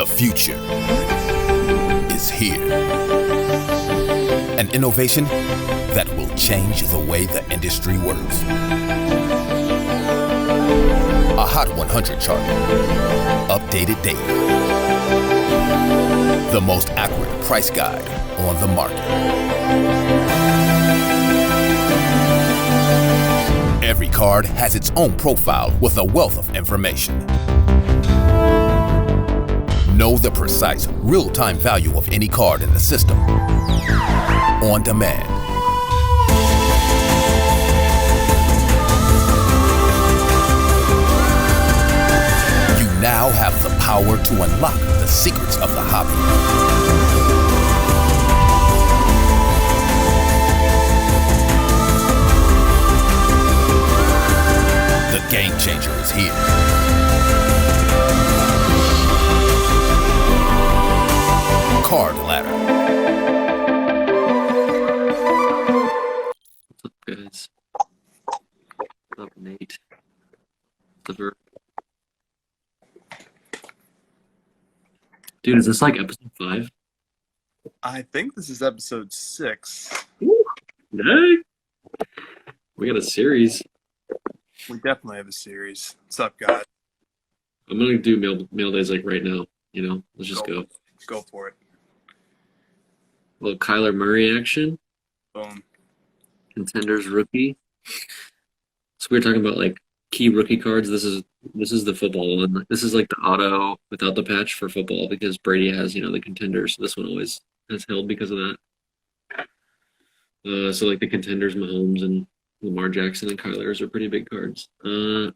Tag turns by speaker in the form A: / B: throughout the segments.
A: The future is here. An innovation that will change the way the industry works. A Hot 100 chart, updated daily. The most accurate price guide on the market. Every card has its own profile with a wealth of information. Know the precise, real-time value of any card in the system. On demand. You now have the power to unlock the secrets of the hobby. The game changer is here. Card Ladder.
B: What's up, guys? What's up, Nate? Dude, is this like episode 5?
C: I think this is episode 6.
B: Dang! We got a series.
C: We definitely have a series. What's up, guys?
B: I'm gonna do mail days like right now. You know, let's just go.
C: Go for it.
B: A little Kyler Murray action.
C: Boom.
B: Contenders rookie. So we were talking about like key rookie cards. This is the football one. This is like the auto without the patch for football because Brady has, the contenders. This one always has held because of that. So like the contenders, Mahomes and Lamar Jackson and Kyler's are pretty big cards. Yeah,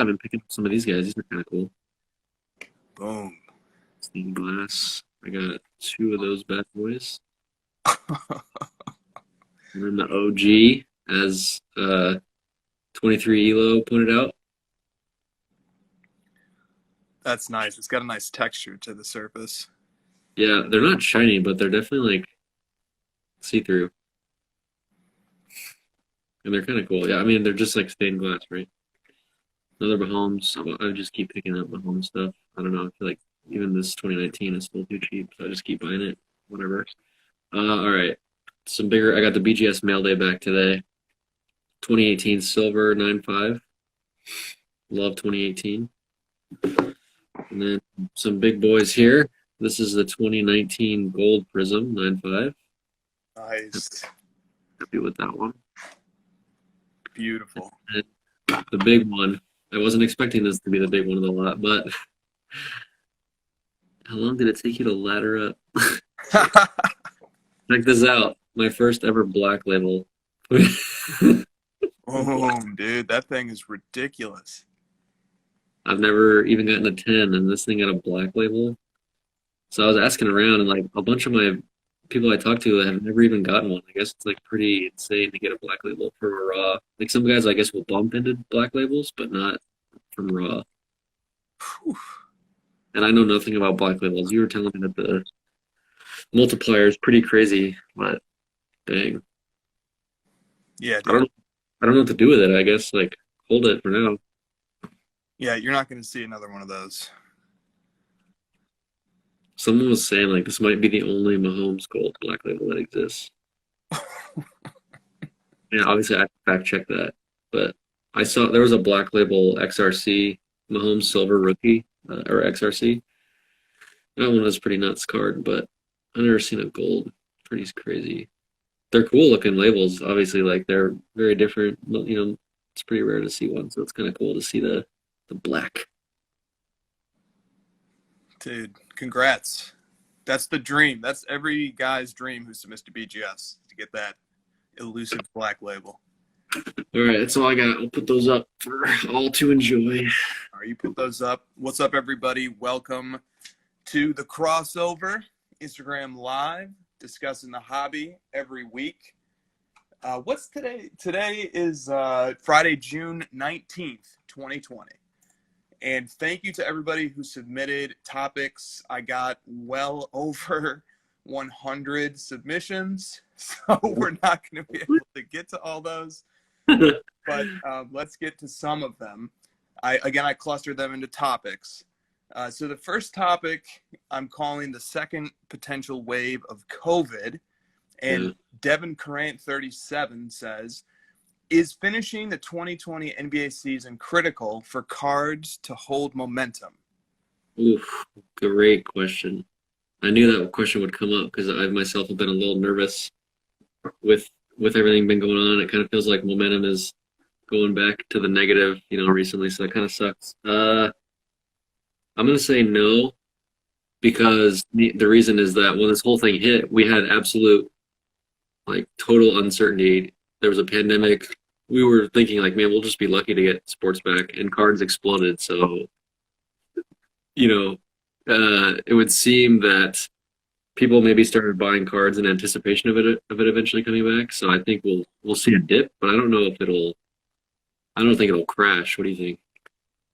B: I've been picking up some of these guys. These are kind of cool.
C: Boom.
B: Stained glass. I got 2 of those bad boys. And then the OG, as 23 Elo pointed out.
C: That's nice. It's got a nice texture to the surface.
B: Yeah, they're not shiny, but they're definitely like see-through. And they're kind of cool. Yeah, I mean, they're just like stained glass, right? Another Mahomes. I just keep picking up Mahomes stuff. I don't know. I feel like even this 2019 is still too cheap, so I just keep buying it. Whatever. All right. I got the BGS mail day back today. 2018 silver 9.5. Love 2018. And then some big boys here. This is the 2019 gold prism 9.5.
C: Nice.
B: Happy with that one.
C: Beautiful.
B: And the big one. I wasn't expecting this to be the big one of the lot, but how long did it take you to ladder up? Check this out. My first ever black label.
C: Boom, dude. That thing is ridiculous.
B: I've never even gotten a 10, and this thing got a black label. So I was asking around, and like a bunch of my people I talked to have never even gotten one. I guess it's like pretty insane to get a black label for a raw. Like some guys, I guess, will bump into black labels, but not from raw.
C: Whew.
B: And I know nothing about black labels. You were telling me that the multiplier is pretty crazy, but dang.
C: Yeah,
B: I
C: dude.
B: don't know what to do with it. I guess like hold it for now.
C: Yeah, you're not going to see another one of those.
B: Someone was saying like this might be the only Mahomes gold black label that exists. Yeah, obviously I fact check that, but I saw there was a black label XRC Mahomes silver rookie or XRC. That one was a pretty nuts card, but I've never seen a gold. Pretty crazy. They're cool looking labels. Obviously, like they're very different. It's pretty rare to see one, so it's kind of cool to see the black.
C: Dude, congrats. That's the dream. That's every guy's dream who submits to BGS, to get that elusive black label.
B: All right, that's all I got. I'll put those up for all to enjoy.
C: All right, you put those up. What's up, everybody? Welcome to the crossover Instagram Live, discussing the hobby every week. What's today? Today is Friday, June 19th, 2020. And thank you to everybody who submitted topics. I got well over 100 submissions, so we're not going to be able to get to all those. But let's get to some of them. I clustered them into topics. So the first topic I'm calling the second potential wave of COVID.
B: Yeah.
C: And Devin Currant, 37, says, is finishing the 2020 NBA season critical for Cards to hold momentum?
B: Oof, great question. I knew that question would come up because I myself have been a little nervous with everything been going on. It kind of feels like momentum is going back to the negative, recently. So that kind of sucks. I'm gonna say no because the reason is that when this whole thing hit, we had absolute like total uncertainty. There was a pandemic. We were thinking like, man, we'll just be lucky to get sports back, and cards exploded. So, you know, it would seem that people maybe started buying cards in anticipation of it eventually coming back. So I think we'll see a dip, but I don't know if it'll. I don't think it'll crash. What do you think?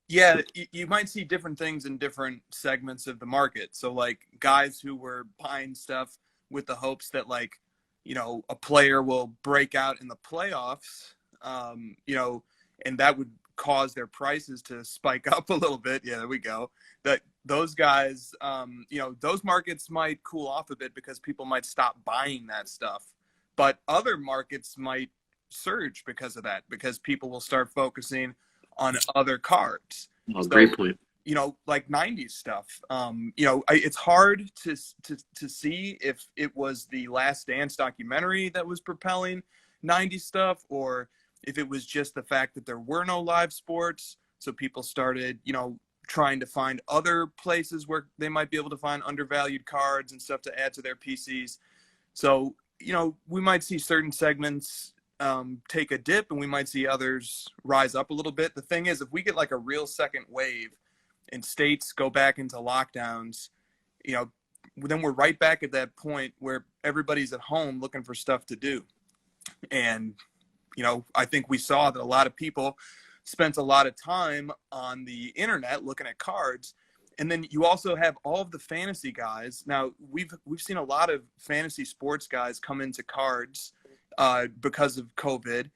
C: Yeah, you might see different things in different segments of the market. So, like, guys who were buying stuff with the hopes that, like, a player will break out in the playoffs, and that would cause their prices to spike up a little bit. Yeah, there we go. That those guys, those markets might cool off a bit because people might stop buying that stuff. But other markets might surge because of that, because people will start focusing on other cards.
B: Oh,
C: So,
B: great point.
C: like 90s stuff. It's hard to see if it was the Last Dance documentary that was propelling 90s stuff, or if it was just the fact that there were no live sports. So people started, trying to find other places where they might be able to find undervalued cards and stuff to add to their PCs. So, we might see certain segments take a dip, and we might see others rise up a little bit. The thing is, if we get like a real second wave and states go back into lockdowns, then we're right back at that point where everybody's at home looking for stuff to do. And, I think we saw that a lot of people spent a lot of time on the internet looking at cards. And then you also have all of the fantasy guys. Now, we've seen a lot of fantasy sports guys come into cards because of COVID.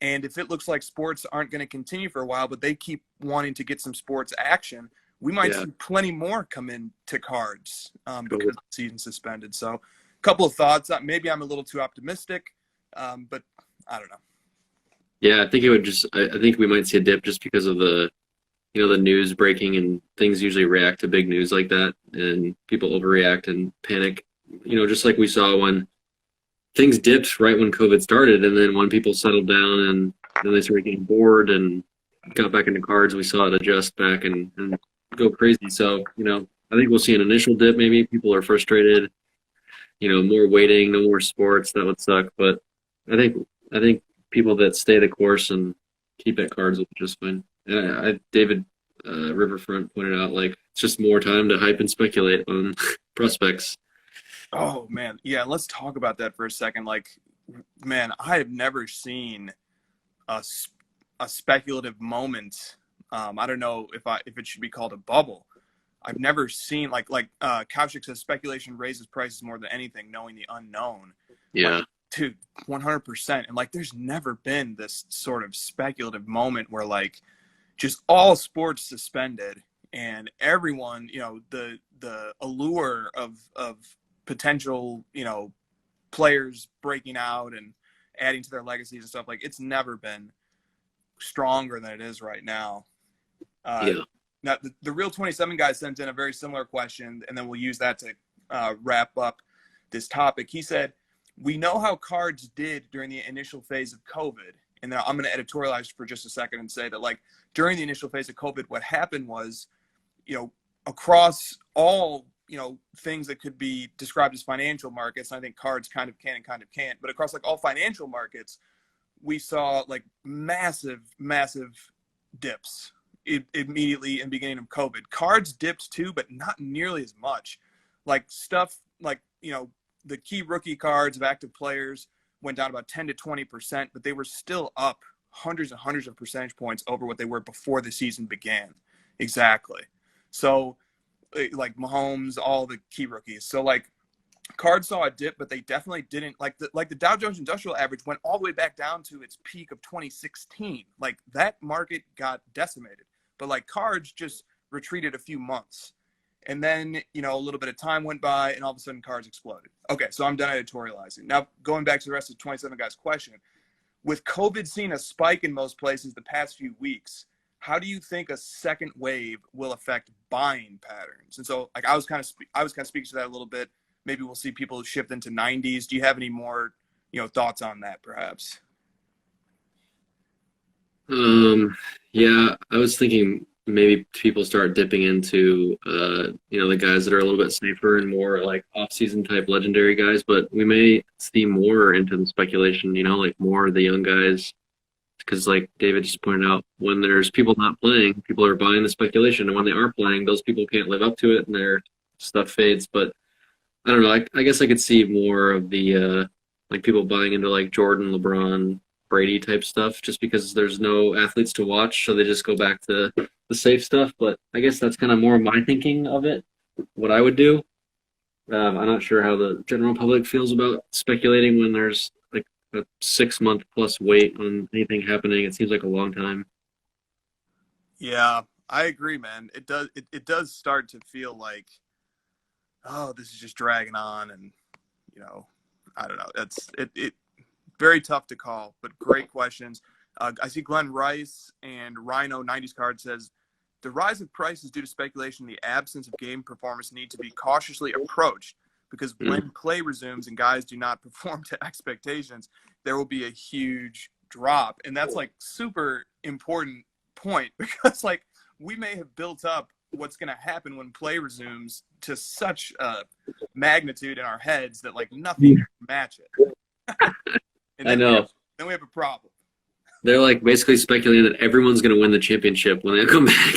C: And if it looks like sports aren't going to continue for a while, but they keep wanting to get some sports action, we might see plenty more come into cards because the season's suspended. So a couple of thoughts. Maybe I'm a little too optimistic, but I don't know.
B: Yeah, I think it would just. I think we might see a dip just because of the news breaking, and things usually react to big news like that, and people overreact and panic. Just like we saw when things dipped right when COVID started, and then when people settled down and then they started getting bored and got back into cards, we saw it adjust back and go crazy. So, I think we'll see an initial dip. Maybe people are frustrated. More waiting, no more sports. That would suck. But I think people that stay the course and keep at cards will be just fine. And David Riverfront pointed out, like, it's just more time to hype and speculate on prospects.
C: Oh, man. Yeah, let's talk about that for a second. Like, man, I have never seen a speculative moment. I don't know if it should be called a bubble. I've never seen, like Kaushik says, speculation raises prices more than anything, knowing the unknown.
B: Yeah.
C: Like, to 100%. And, like, there's never been this sort of speculative moment where, like, just all sports suspended and everyone, the allure of potential, players breaking out and adding to their legacies and stuff, like, it's never been stronger than it is right now. Now, the Real 27 guy sent in a very similar question, and then we'll use that to wrap up this topic. He said, we know how cards did during the initial phase of COVID. And then I'm going to editorialize for just a second and say that, like, during the initial phase of COVID, what happened was, across all, things that could be described as financial markets, and I think cards kind of can and kind of can't, but across, like, all financial markets, we saw, like, massive dips immediately in the beginning of COVID. Cards dipped too, but not nearly as much. Like, stuff like, the key rookie cards of active players went down about 10 to 20%, but they were still up hundreds and hundreds of percentage points over what they were before the season began. Exactly. So, like, Mahomes, all the key rookies. So, like, cards saw a dip, but they definitely didn't, like the Dow Jones Industrial Average went all the way back down to its peak of 2016. Like, that market got decimated, but, like, cards just retreated a few months. And then, a little bit of time went by and all of a sudden cards exploded. Okay, so I'm done editorializing. Now, going back to the rest of the 27 guys' question, with COVID seeing a spike in most places the past few weeks, how do you think a second wave will affect buying patterns? And so, I was kind of speaking to that a little bit. Maybe we'll see people shift into 90s. Do you have any more, thoughts on that, perhaps?
B: Yeah, I was thinking maybe people start dipping into, the guys that are a little bit safer and more like off-season type legendary guys, but we may see more into the speculation, like more of the young guys, because like David just pointed out, when there's people not playing, people are buying the speculation, and when they are playing, those people can't live up to it, and their stuff fades. But I don't know. I guess I could see more of the like people buying into like Jordan, LeBron, Brady type stuff, just because there's no athletes to watch, so they just go back to the safe stuff. But I guess that's kind of more my thinking of it, what I would do. I'm not sure how the general public feels about speculating when there's like a 6-month plus wait on anything happening. It seems like a long time.
C: Yeah, I agree, man. It does. It does start to feel like, oh, this is just dragging on, and I don't know. It very tough to call, but great questions. I see Glenn Rice and Rhino 90s card says, the rise of prices due to speculation, the absence of game performance need to be cautiously approached, because when play resumes and guys do not perform to expectations, there will be a huge drop. And that's like super important point, because like we may have built up what's going to happen when play resumes to such a magnitude in our heads that like nothing can match it. And
B: I know.
C: Then we have a problem.
B: They're like basically speculating that everyone's going to win the championship when they come back.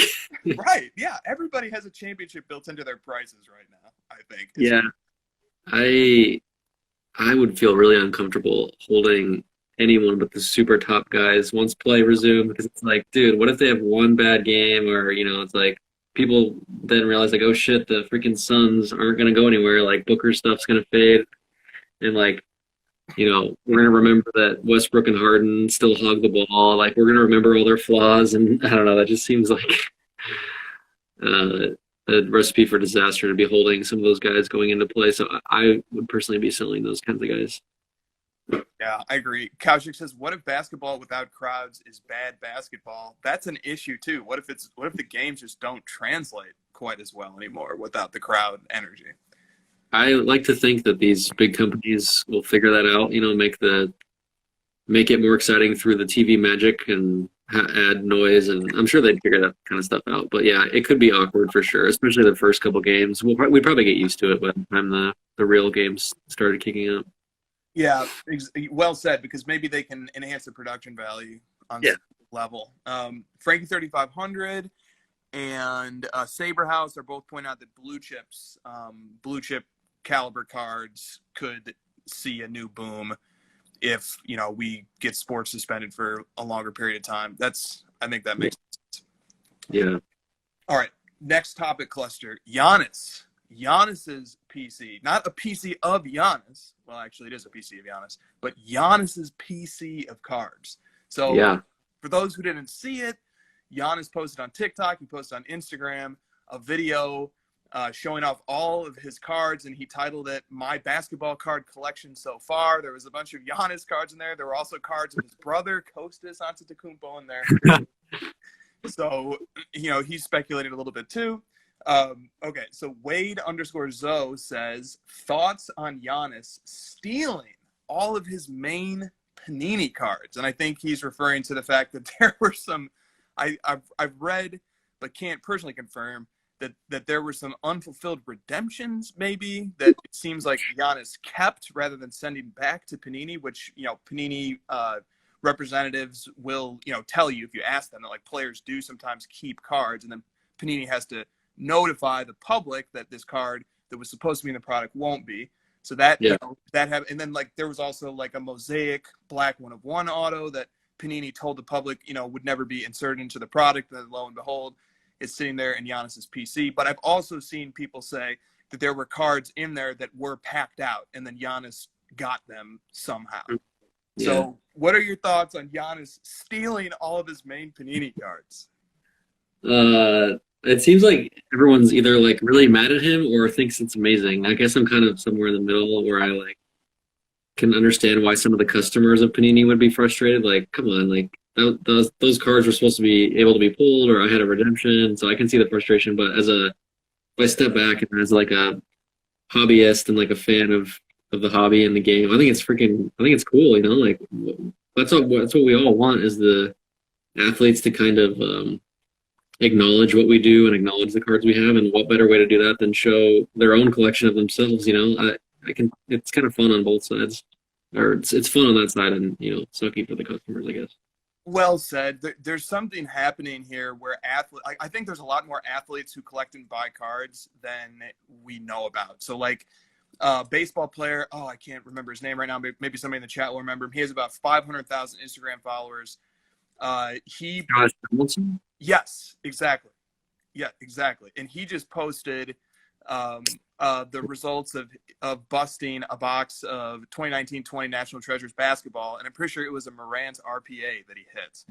C: Right. Yeah. Everybody has a championship built into their prices right now, I think.
B: Yeah. I would feel really uncomfortable holding anyone but the super top guys once play resume, because it's like, dude, what if they have one bad game, or it's like people then realize like, oh shit, the freaking Suns aren't going to go anywhere, like Booker stuff's going to fade, and like we're going to remember that Westbrook and Harden still hog the ball. Like, we're going to remember all their flaws. And I don't know, that just seems like a recipe for disaster to be holding some of those guys going into play. So I would personally be selling those kinds of guys.
C: Yeah, I agree. Kaushik says, what if basketball without crowds is bad basketball? That's an issue too. What if the games just don't translate quite as well anymore without the crowd energy?
B: I like to think that these big companies will figure that out, make it more exciting through the TV magic and add noise, and I'm sure they'd figure that kind of stuff out. But yeah, it could be awkward for sure, especially the first couple games. We'd probably get used to it by the time the real games started kicking up.
C: Yeah, well said, because maybe they can enhance the production value on some level. Frankie 3500 and Saber House are both pointing out that blue chip caliber cards could see a new boom if we get sports suspended for a longer period of time. I think that makes sense.
B: Yeah.
C: All right, next topic cluster: Giannis's PC, not a PC of Giannis. Well, actually, it is a PC of Giannis, but Giannis's PC of cards. So for those who didn't see it, Giannis posted on TikTok, he posted on Instagram a video showing off all of his cards, and he titled it "My Basketball Card Collection So Far." There was a bunch of Giannis cards in there. There were also cards of his brother, Giannis Antetokounmpo, in there. So, he speculated a little bit too. Okay, so Wade_Zoe says, thoughts on Giannis stealing all of his main Panini cards. And I think he's referring to the fact that there were some, I've read, but can't personally confirm, that there were some unfulfilled redemptions, maybe, that it seems like Giannis kept rather than sending back to Panini, which, Panini representatives will, tell you if you ask them, that like players do sometimes keep cards, and then Panini has to notify the public that this card that was supposed to be in the product won't be. So that, that happened. And then like there was also like a Mosaic Black 1/1 auto that Panini told the public, would never be inserted into the product. And lo and behold, it's sitting there in Giannis's PC. But I've also seen people say that there were cards in there that were packed out, and then Giannis got them somehow. Yeah. So what are your thoughts on Giannis stealing all of his main Panini cards?
B: It seems like everyone's either like really mad at him or thinks it's amazing. I guess I'm kind of somewhere in the middle where I like can understand why some of the customers of Panini would be frustrated. Like, come on, like those cards were supposed to be able to be pulled, or I had a redemption, so I can see the frustration. But if I step back and as like a hobbyist and like a fan of the hobby and the game, I think it's cool. You know, like that's what we all want is the athletes to kind of acknowledge what we do and acknowledge the cards we have. And what better way to do that than show their own collection of themselves? You know, I can. It's kind of fun on both sides, or it's fun on that side, and you know, sucky for the customers, I guess.
C: Well said. There's something happening here where I think there's a lot more athletes who collect and buy cards than we know about. So like baseball player, oh, I can't remember his name right now. Maybe somebody in the chat will remember him. He has about 500,000 Instagram followers.
B: Giannis Antetokounmpo?
C: Yes, exactly. Yeah, exactly. And he just posted the results of busting a box of 2019-20 National Treasures basketball, and I'm pretty sure it was a Morant's RPA that he hit.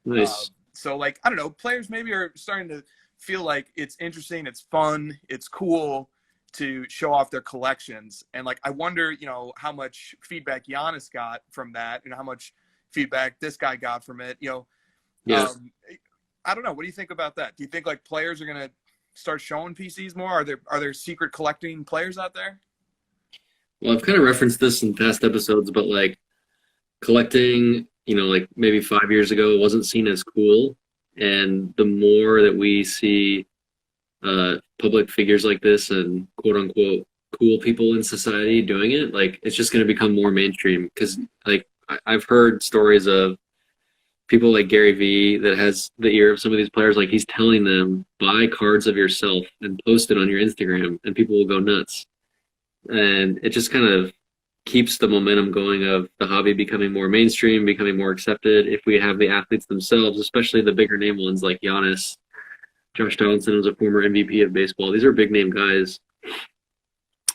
B: Nice.
C: So, like, I don't know, players maybe are starting to feel like it's interesting, it's fun, it's cool to show off their collections. And, like, I wonder, you know, how much feedback Giannis got from that and how much feedback this guy got from it. You know,
B: Yeah.
C: I don't know. What do you think about that? Do you think, like, players are going to start showing PCs more? Are there secret collecting players out there?
B: Well, I've kind of referenced this in past episodes, but like collecting, you know, like maybe 5 years ago wasn't seen as cool. And the more that we see public figures like this and quote unquote cool people in society doing it, like it's just going to become more mainstream. Because like I've heard stories of people like Gary Vee that has the ear of some of these players. Like he's telling them buy cards of yourself and post it on your Instagram, and people will go nuts. And it just kind of keeps the momentum going of the hobby becoming more mainstream, becoming more accepted. If we have the athletes themselves, especially the bigger name ones like Giannis, Josh Donaldson was a former MVP of baseball. These are big name guys.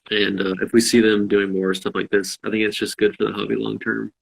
B: And if we see them doing more stuff like this, I think it's just good for the hobby long term.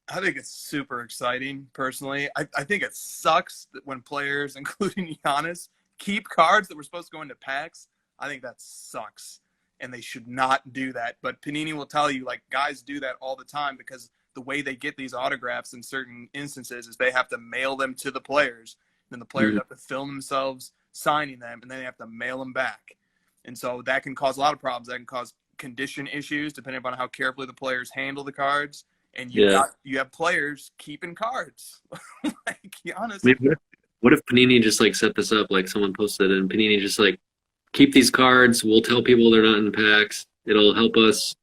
C: I think it's super exciting, personally. I think it sucks that when players, including Giannis, keep cards that were supposed to go into packs. I think that sucks, and they should not do that. But Panini will tell you, like, guys do that all the time because the way they get these autographs in certain instances is they have to mail them to the players. Then the players have to film themselves signing them, and then they have to mail them back. And so that can cause a lot of problems. That can cause condition issues depending upon how carefully the players handle the cards. And you have players keeping cards. Like Giannis.
B: I mean, what if Panini just like set this up like someone posted and Panini just like keep these cards, we'll tell people they're not in packs, it'll help us,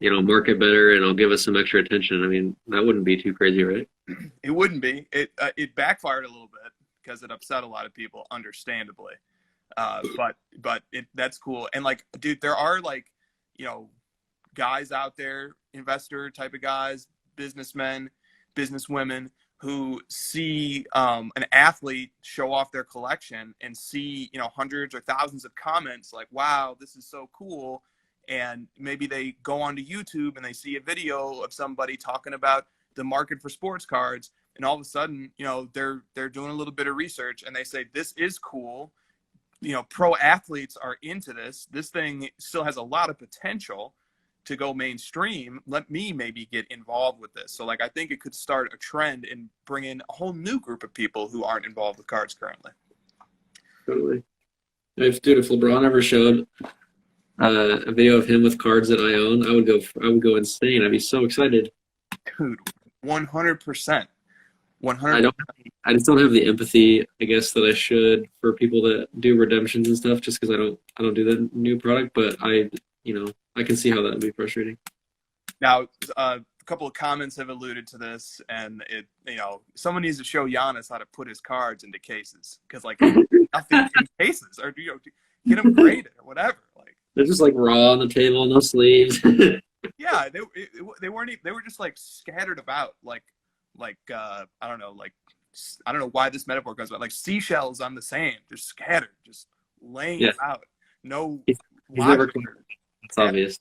B: you know, market better, and it'll give us some extra attention. I mean, that wouldn't be too crazy, right?
C: It wouldn't be. It backfired a little bit because it upset a lot of people, understandably. But that's cool. And like, dude, there are like, you know, guys out there, investor type of guys, businessmen, businesswomen who see an athlete show off their collection and see, you know, hundreds or thousands of comments like, wow, this is so cool. And maybe they go onto YouTube and they see a video of somebody talking about the market for sports cards. And all of a sudden, you know, they're doing a little bit of research and they say, this is cool. You know, pro athletes are into this. This thing still has a lot of potential to go mainstream. Let me maybe get involved with this. So like, I think it could start a trend and bring in a whole new group of people who aren't involved with cards currently.
B: Totally. If LeBron ever showed a video of him with cards that I own, I would go insane. I'd be so excited.
C: Dude, 100%. 100%.
B: I just don't have the empathy, I guess, that I should for people that do redemptions and stuff, just because I don't do that new product. But I can see how that would be frustrating.
C: Now, a couple of comments have alluded to this, and someone needs to show Giannis how to put his cards into cases, because like nothing in cases, or get them graded or whatever. Like
B: they're just like raw on the table, no sleeves.
C: Yeah, they weren't. They were just like scattered about, like I don't know why this metaphor goes, but like seashells on the sand, just scattered, just laying out. No,
B: he's never clear. It's obvious.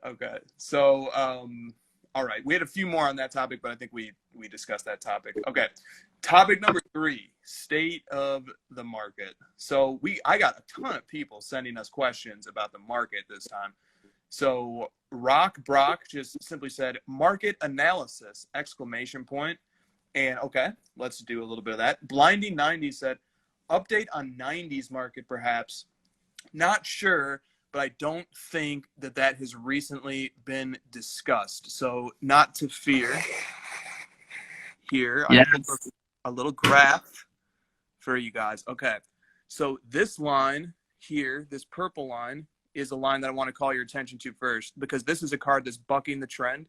C: Okay, so All right. We had a few more on that topic, but I think we discussed that topic. Okay. Topic number 3, state of the market. So I got a ton of people sending us questions about the market this time. So Rock Brock just simply said, market analysis, exclamation point. And okay, let's do a little bit of that. Blinding 90s said, update on 90s market perhaps. Not sure, but I don't think that has recently been discussed. So not to fear. Here,
B: Yes.
C: I put a little graph for you guys. Okay, so this line here, this purple line, is a line that I want to call your attention to first, because this is a card that's bucking the trend,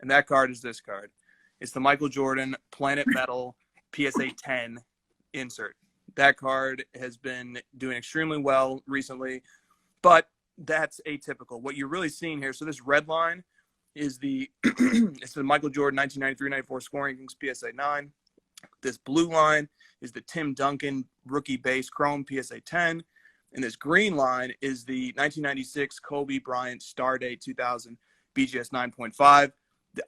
C: and that card is this card. It's the Michael Jordan Planet Metal PSA 10 insert. That card has been doing extremely well recently, but that's atypical. What you're really seeing here, so this red line is it's the Michael Jordan 1993-94 scoring rankings PSA 9. This blue line is the Tim Duncan rookie base chrome PSA 10. And this green line is the 1996 Kobe Bryant Star Date 2000 BGS 9.5.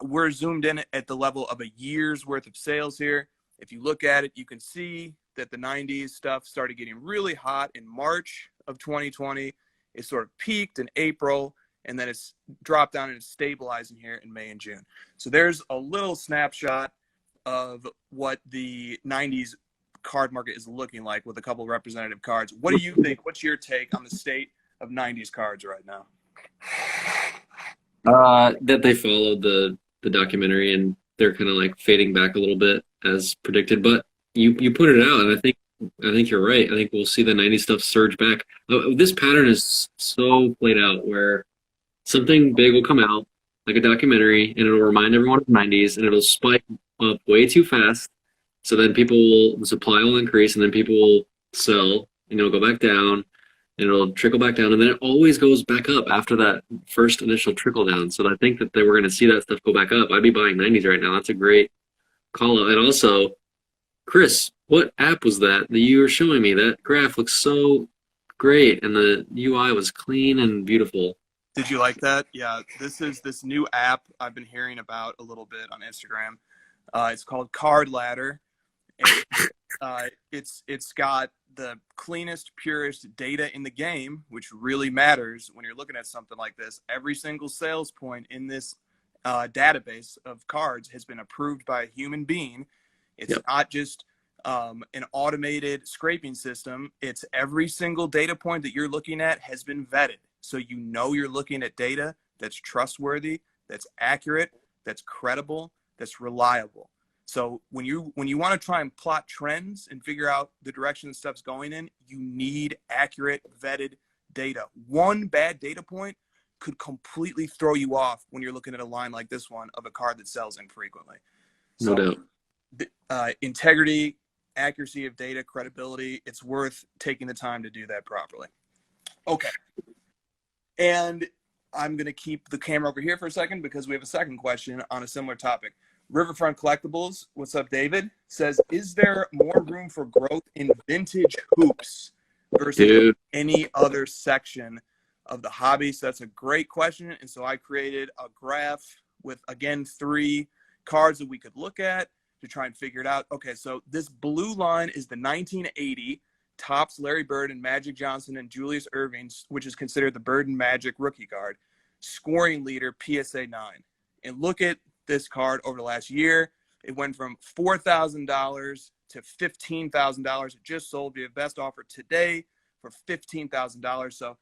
C: We're zoomed in at the level of a year's worth of sales here. If you look at it, you can see that the 90s stuff started getting really hot in March of 2020. It sort of peaked in April, and then it's dropped down and it's stabilizing here in May and June. So there's a little snapshot of what the 90s card market is looking like with a couple of representative cards. What do you think? What's your take on the state of 90s cards right now?
B: That they followed the documentary and they're kind of like fading back a little bit as predicted. But you put it out, and I think you're right. I think we'll see the 90s stuff surge back. This pattern is so played out where something big will come out, like a documentary, and it'll remind everyone of the 90s, and it'll spike up way too fast. So then the supply will increase, and then people will sell, and it'll go back down, and it'll trickle back down, and then it always goes back up after that first initial trickle down. So I think that we're going to see that stuff go back up. I'd be buying 90s right now. That's a great call out. And also, Chris, what app was that you were showing me? That graph looks so great, and the UI was clean and beautiful.
C: Did you like that? Yeah, this is this new app I've been hearing about a little bit on Instagram. It's called Card Ladder. And, it's got the cleanest, purest data in the game, which really matters when you're looking at something like this. Every single sales point in this database of cards has been approved by a human being. It's not just an automated scraping system. It's every single data point that you're looking at has been vetted. So you know you're looking at data that's trustworthy, that's accurate, that's credible, that's reliable. So when you want to try and plot trends and figure out the direction stuff's going in, you need accurate, vetted data. One bad data point could completely throw you off when you're looking at a line like this one of a card that sells infrequently. So,
B: No doubt.
C: Integrity, accuracy of data, credibility, it's worth taking the time to do that properly. Okay. And I'm going to keep the camera over here for a second because we have a second question on a similar topic. Riverfront Collectibles, what's up, David? Says, is there more room for growth in vintage hoops versus any other section of the hobby? So that's a great question. And so I created a graph with, again, 3 cards that we could look at to try and figure it out. Okay, so this blue line is the 1980 Topps Larry Bird and Magic Johnson and Julius Erving, which is considered the Bird and Magic rookie card, scoring leader PSA 9. And look at this card over the last year. It went from $4,000 to $15,000. It just sold via best offer today for $15,000. So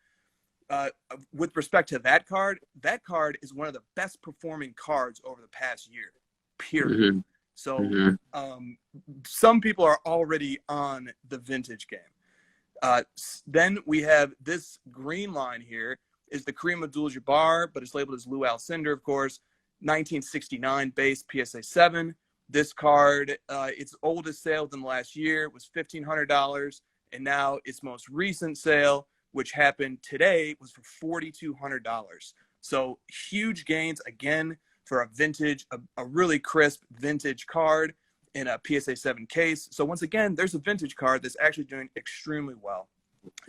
C: with respect to that card is one of the best performing cards over the past year, period. Mm-hmm. So some people are already on the vintage game. Then we have this green line here is the Kareem Abdul-Jabbar, but it's labeled as Lou Alcindor, of course. 1969 base PSA 7. This card, its oldest sale within the last year was $1,500, and now its most recent sale, which happened today, was for $4,200. So huge gains again for a vintage, a really crisp vintage card in a PSA 7 case. So once again, there's a vintage card that's actually doing extremely well.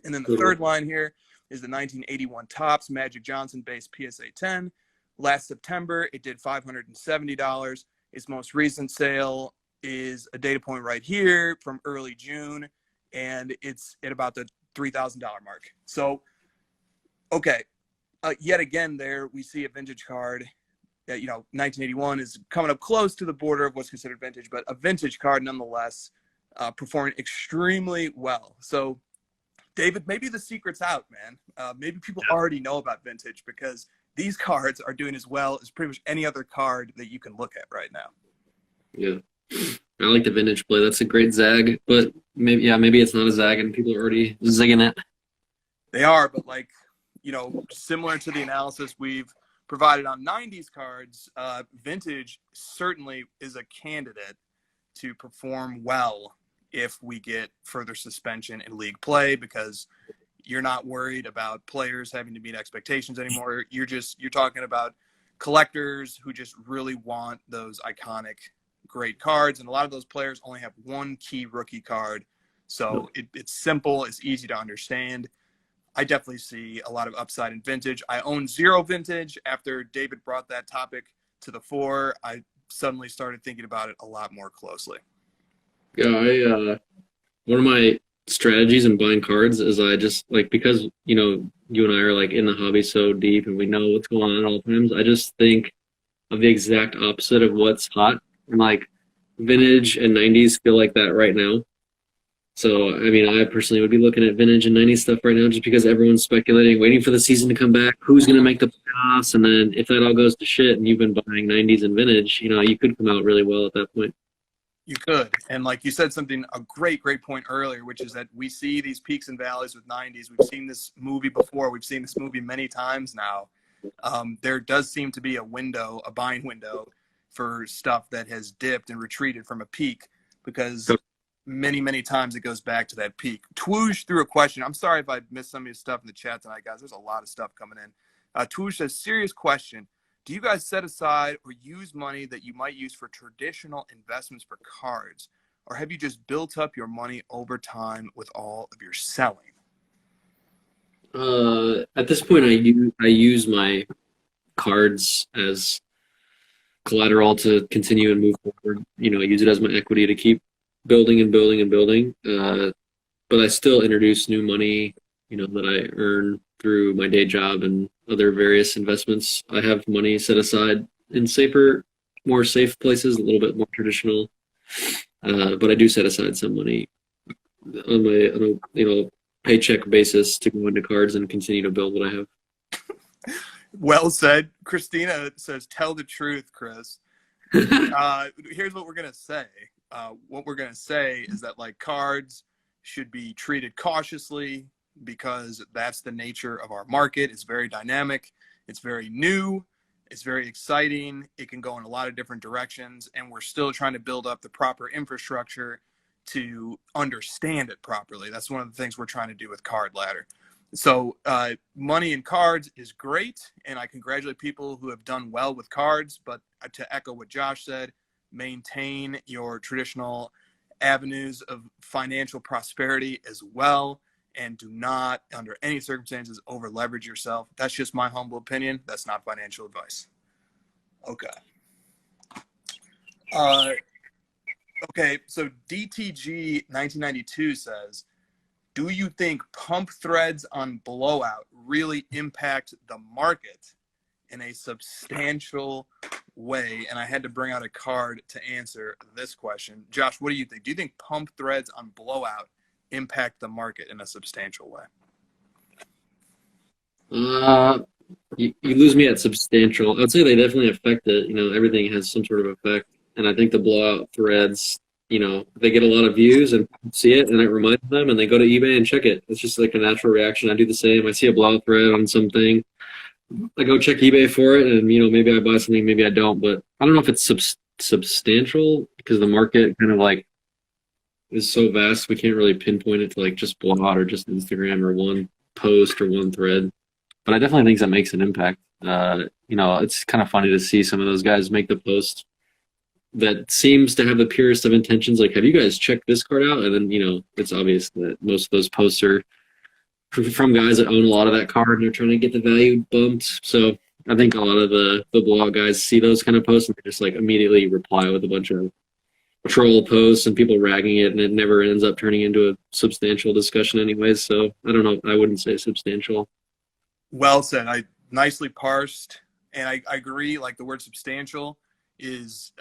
C: And then the third line here is the 1981 Topps Magic Johnson base PSA 10. Last September, it did $570. Its most recent sale is a data point right here from early June, and it's at about the $3,000 mark. So, okay, yet again, there we see a vintage card that, 1981 is coming up close to the border of what's considered vintage, but a vintage card nonetheless, performing extremely well. So, David, maybe the secret's out, man. Maybe people already know about vintage because these cards are doing as well as pretty much any other card that you can look at right now.
B: Yeah. I like the vintage play. That's a great zag, but maybe it's not a zag and people are already zigging it.
C: They are, but similar to the analysis we've provided on 90s cards, vintage certainly is a candidate to perform well if we get further suspension in league play, because you're not worried about players having to meet expectations anymore. You're talking about collectors who just really want those iconic great cards, and a lot of those players only have one key rookie card, so it's simple, it's easy to understand. I definitely see a lot of upside in vintage. I own 0 vintage. After David brought that topic to the fore, I suddenly started thinking about it a lot more closely.
B: Yeah, one of my strategies in buying cards is I just because you and I are in the hobby so deep and we know what's going on at all times. I just think of the exact opposite of what's hot, and vintage and 90s feel like that right now. So I personally would be looking at vintage and 90s stuff right now just because everyone's speculating, waiting for the season to come back, who's going to make the playoffs, and then if that all goes to shit and you've been buying 90s and vintage, you could come out really well at that point.
C: You could. And you said a great point earlier, which is that we see these peaks and valleys with 90s. We've seen this movie before. We've seen this movie many times now. There does seem to be a buying window for stuff that has dipped and retreated from a peak, because many, many times it goes back to that peak. Twoosh threw a question. I'm sorry if I missed some of your stuff in the chat tonight, guys. There's a lot of stuff coming in. Twoosh says, serious question. Do you guys set aside or use money that you might use for traditional investments for cards? Or have you just built up your money over time with all of your selling?
B: At this point, I use my cards as collateral to continue and move forward. I use it as my equity to keep building and building and building. But I still introduce new money, that I earn through my day job and other various investments. I have money set aside in more safe places, a little bit more traditional. But I do set aside some money on a paycheck basis to go into cards and continue to build what I have.
C: Well said. Christina says, tell the truth, Chris. Here's what we're going to say. What we're going to say is that cards should be treated cautiously, because that's the nature of our market. It's very dynamic. It's very new. It's very exciting. It can go in a lot of different directions, and we're still trying to build up the proper infrastructure to understand it properly. That's one of the things we're trying to do with Card Ladder. So money in cards is great, and I congratulate people who have done well with cards, but to echo what Josh said, maintain your traditional avenues of financial prosperity as well, and do not, under any circumstances, over leverage yourself. That's just my humble opinion. That's not financial advice. Okay. Okay, so DTG 1992 says, do you think pump threads on blowout really impact the market in a substantial way? And I had to bring out a card to answer this question. Josh, what do you think? Do you think pump threads on blowout impact the market in a substantial way?
B: You lose me at substantial. I'd say they definitely affect it. Everything has some sort of effect. And I think the blowout threads, they get a lot of views and see it and it reminds them and they go to eBay and check it. It's just a natural reaction. I do the same. I see a blowout thread on something. I go check eBay for it and, maybe I buy something, maybe I don't. But I don't know if it's substantial because the market kind of is so vast. We can't really pinpoint it to just blowout or just Instagram or one post or one thread. But I definitely think that makes an impact. It's kind of funny to see some of those guys make the post that seems to have the purest of intentions. Have you guys checked this card out? And then, it's obvious that most of those posts are from guys that own a lot of that card and they're trying to get the value bumped. So I think a lot of the blowout guys see those kind of posts and they just like immediately reply with a bunch of troll posts and people ragging it, and it never ends up turning into a substantial discussion anyways. So I don't know. I wouldn't say substantial.
C: Well said. I nicely parsed, and I agree. Like the word substantial is,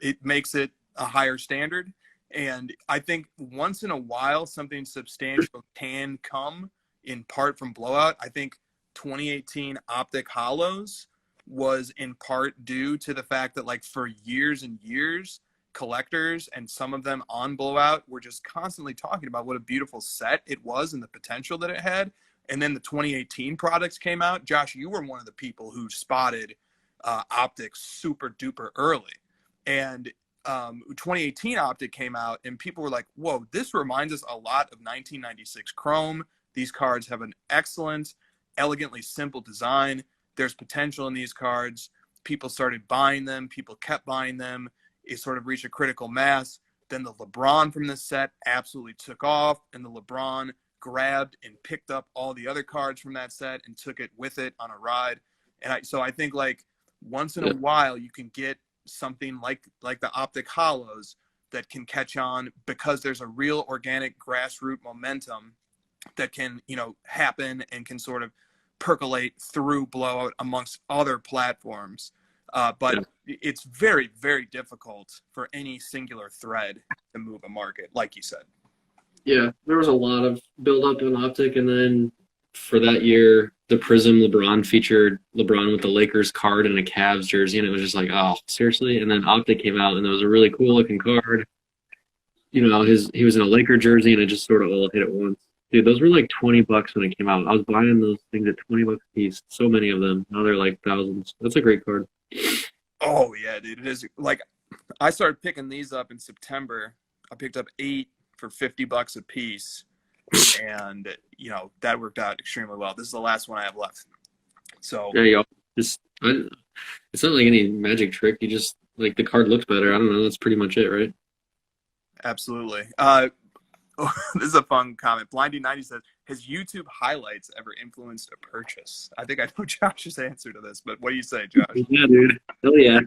C: it makes it a higher standard. And I think once in a while, something substantial can come in part from blowout. I think 2018 Optic Hollows was in part due to the fact that like for years and years, collectors and some of them on blowout were just constantly talking about what a beautiful set it was and the potential that it had. And then the 2018 products came out. Josh, you were one of the people who spotted Optic super duper early. And 2018 Optic came out and people were like, whoa, this reminds us a lot of 1996 Chrome. These cards have an excellent, elegantly simple design. There's potential in these cards. People started buying them. People kept buying them. It sort of reached a critical mass. Then the LeBron from this set absolutely took off, and the LeBron grabbed and picked up all the other cards from that set and took it with it on a ride. And so I think like once in a while you can get something like the Optic Hollows that can catch on because there's a real organic grassroots momentum that can, happen and can sort of percolate through blowout amongst other platforms. But it's very, very difficult for any singular thread to move a market, like you said.
B: Yeah, there was a lot of build-up on Optic, and then for that year, the Prism LeBron featured LeBron with the Lakers card and a Cavs jersey, and it was just like, oh, seriously? And then Optic came out, and it was a really cool-looking card. He was in a Laker jersey, and it just sort of all hit at once. Dude, those were like $20 when it came out. I was buying those things at $20 a piece. So many of them. Now they're like thousands. That's a great card.
C: Oh, yeah, dude. It is. Like, I started picking these up in September. I picked up 8 for $50 a piece. And, that worked out extremely well. This is the last one I have left. So
B: there you go. It's not like any magic trick. You just, like, the card looks better. I don't know. That's pretty much it, right?
C: Absolutely. This is a fun comment. Blindy90 says, has YouTube highlights ever influenced a purchase? I think I know Josh's answer to this, but what do you say, Josh?
B: Yeah, dude. Hell yeah.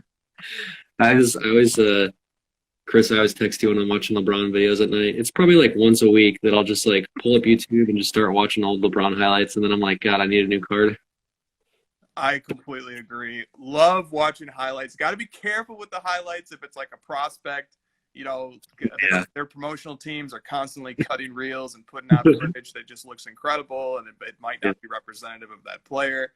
B: Chris, I always text you when I'm watching LeBron videos at night. It's probably like once a week that I'll just like pull up YouTube and just start watching old LeBron highlights, and then I'm like, God, I need a new card.
C: I completely agree. Love watching highlights. Got to be careful with the highlights if it's like a prospect. Their promotional teams are constantly cutting reels and putting out footage that just looks incredible, and it might not be representative of that player.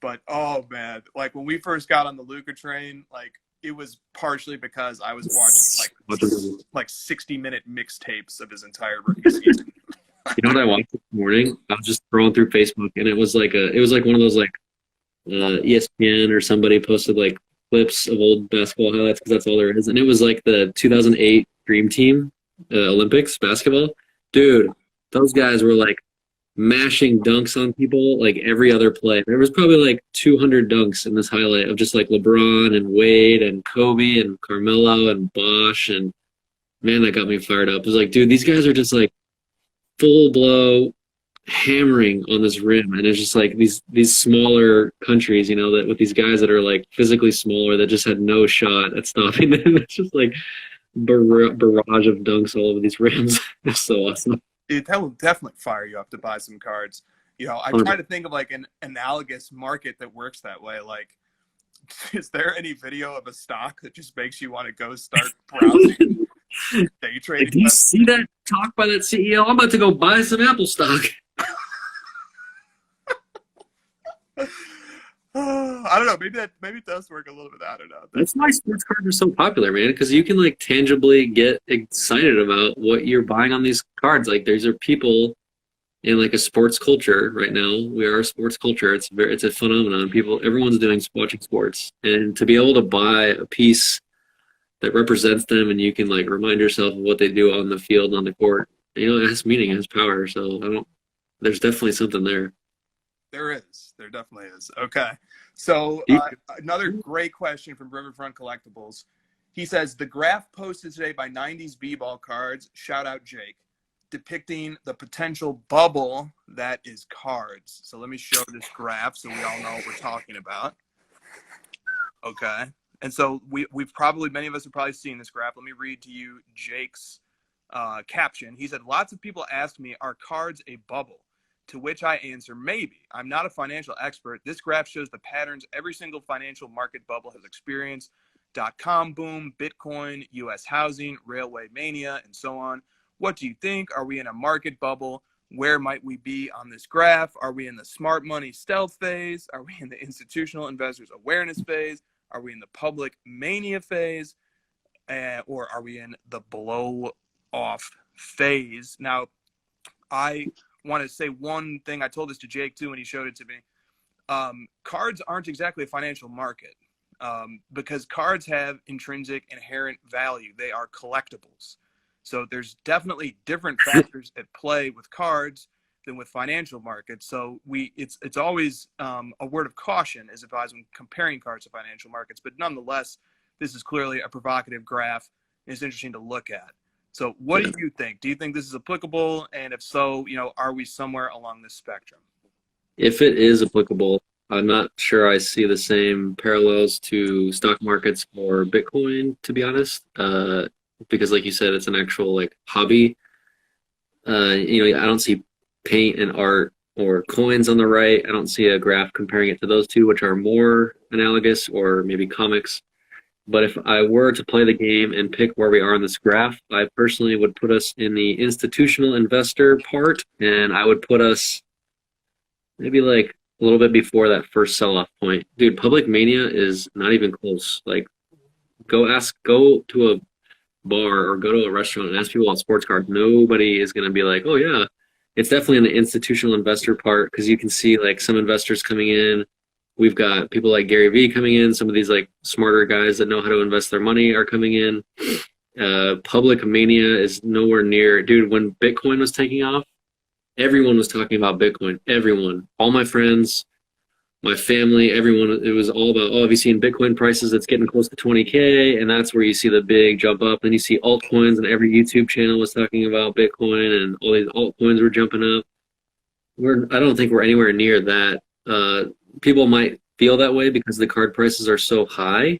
C: But, oh, man, like when we first got on the Luka train, like it was partially because I was watching like 60-minute mixtapes of his entire rookie season.
B: You know what I watched this morning? I was just scrolling through Facebook, and it was like one of those like ESPN or somebody posted like clips of old basketball highlights because that's all there is, and it was like the 2008 Dream Team Olympics basketball. Dude, those guys were like mashing dunks on people like every other play. There was probably like 200 dunks in this highlight of just like LeBron and Wade and Kobe and Carmelo and Bosh, and man, that got me fired up. It was like, dude, these guys are just like full blow hammering on this rim, and it's just like these smaller countries, that with these guys that are like physically smaller that just had no shot at stopping them. It's just like barrage of dunks all over these rims. It's so awesome.
C: Dude, that will definitely fire you up to buy some cards. I try to think of like an analogous market that works that way. Like, is there any video of a stock that just makes you want to go start browsing day trading?
B: Like, do you see that talk by that CEO? I'm about to go buy some Apple stock.
C: I don't know. Maybe it does work a little bit. I don't know.
B: That's why sports cards are so popular, man. Because you can like tangibly get excited about what you're buying on these cards. Like, there's people in like a sports culture right now. We are a sports culture. It's a phenomenon. Everyone's doing watching sports, and to be able to buy a piece that represents them, and you can like remind yourself of what they do on the field, on the court. It has meaning, it has power. So there's definitely something there.
C: There definitely is. Okay. So another great question from Riverfront Collectibles. He says, the graph posted today by 90s B-ball cards, shout out Jake, depicting the potential bubble that is cards. So let me show this graph so we all know what we're talking about. Okay. And so we've probably, many of us have probably seen this graph. Let me read to you Jake's caption. He said, lots of people ask me, are cards a bubble? To which I answer, maybe. I'm not a financial expert. This graph shows the patterns every single financial market bubble has experienced. .com boom, Bitcoin, U.S. housing, railway mania, and so on. What do you think? Are we in a market bubble? Where might we be on this graph? Are we in the smart money stealth phase? Are we in the institutional investors awareness phase? Are we in the public mania phase? Or are we in the blow off phase? Now, I want to say one thing. I told this to Jake too when he showed it to me. Cards aren't exactly a financial market because cards have intrinsic inherent value. They are collectibles. So there's definitely different factors at play with cards than with financial markets. So it's always a word of caution as advised when comparing cards to financial markets. But nonetheless, this is clearly a provocative graph. And it's interesting to look at. So what do you think? Do you think this is applicable? And if so, are we somewhere along this spectrum?
B: If it is applicable, I'm not sure I see the same parallels to stock markets or Bitcoin, to be honest. Because like you said, it's an actual like hobby. I don't see paint and art or coins on the right. I don't see a graph comparing it to those two, which are more analogous, or maybe comics. But if I were to play the game and pick where we are on this graph, I personally would put us in the institutional investor part, and I would put us maybe like a little bit before that first sell-off point. Dude, public mania is not even close. Like, go to a bar or go to a restaurant and ask people about sports cards. Nobody is going to be like, oh yeah, it's definitely in the institutional investor part, because you can see like some investors coming in. We've got people like Gary Vee coming in. Some of these like smarter guys that know how to invest their money are coming in. Public mania is nowhere near. Dude, when Bitcoin was taking off, everyone was talking about Bitcoin. Everyone, all my friends, my family, everyone, it was all about, oh, have you seen Bitcoin prices? It's getting close to 20K. And that's where you see the big jump up. Then you see altcoins, and every YouTube channel was talking about Bitcoin, and all these altcoins were jumping up. I don't think we're anywhere near that. People might feel that way because the card prices are so high.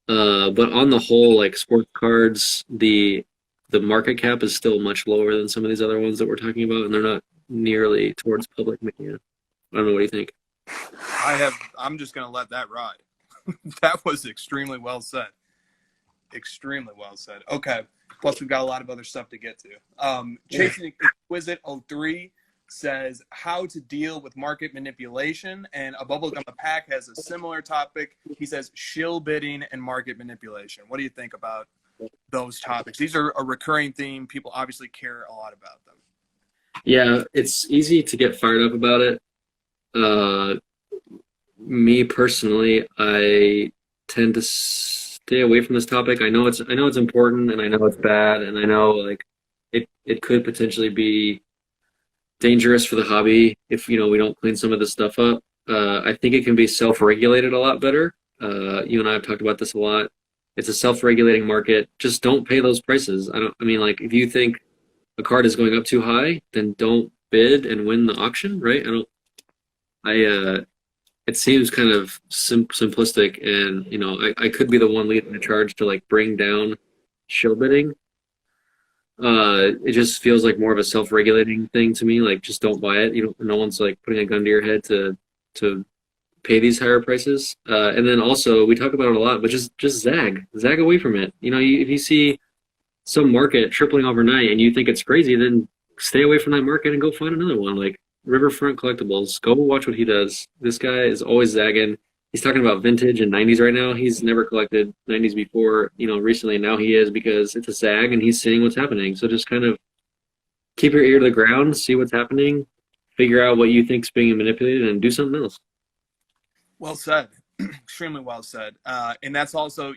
B: But on the whole, like sports cards, the market cap is still much lower than some of these other ones that we're talking about, and they're not nearly towards public mania. I don't know, what do you think?
C: I'm just going to let that ride. That was extremely well said. Extremely well said. Okay. Plus, we've got a lot of other stuff to get to. Chasing Exquisite 03 says how to deal with market manipulation, and a Bubblegum the Pack has a similar topic. He says shill bidding and market manipulation. What do you think about those topics? These are a recurring theme. People obviously care a lot about them.
B: Yeah, it's easy to get fired up about it. Me personally, I tend to stay away from this topic. I know it's important, and I know it's bad, and I know like it could potentially be dangerous for the hobby if we don't clean some of this stuff up. I think it can be self-regulated a lot better. You and I have talked about this a lot. It's a self-regulating market. Just don't pay those prices. Like if you think a card is going up too high, then don't bid and win the auction, right? It seems kind of simplistic, and I could be the one leading the charge to like bring down shill bidding. It just feels like more of a self-regulating thing to me. Like, just don't buy it. No one's like putting a gun to your head to pay these higher prices. And then also, we talk about it a lot, but just zag away from it. If you see some market tripling overnight and you think it's crazy, then stay away from that market and go find another one. Like Riverfront Collectibles, go watch what he does. This guy is always zagging. He's talking about vintage and 90s right now. He's never collected 90s before, recently. Now he is, because it's a zag and he's seeing what's happening. So just kind of keep your ear to the ground, see what's happening, figure out what you think's being manipulated, and do something else.
C: Well said. Extremely well said. And that's also,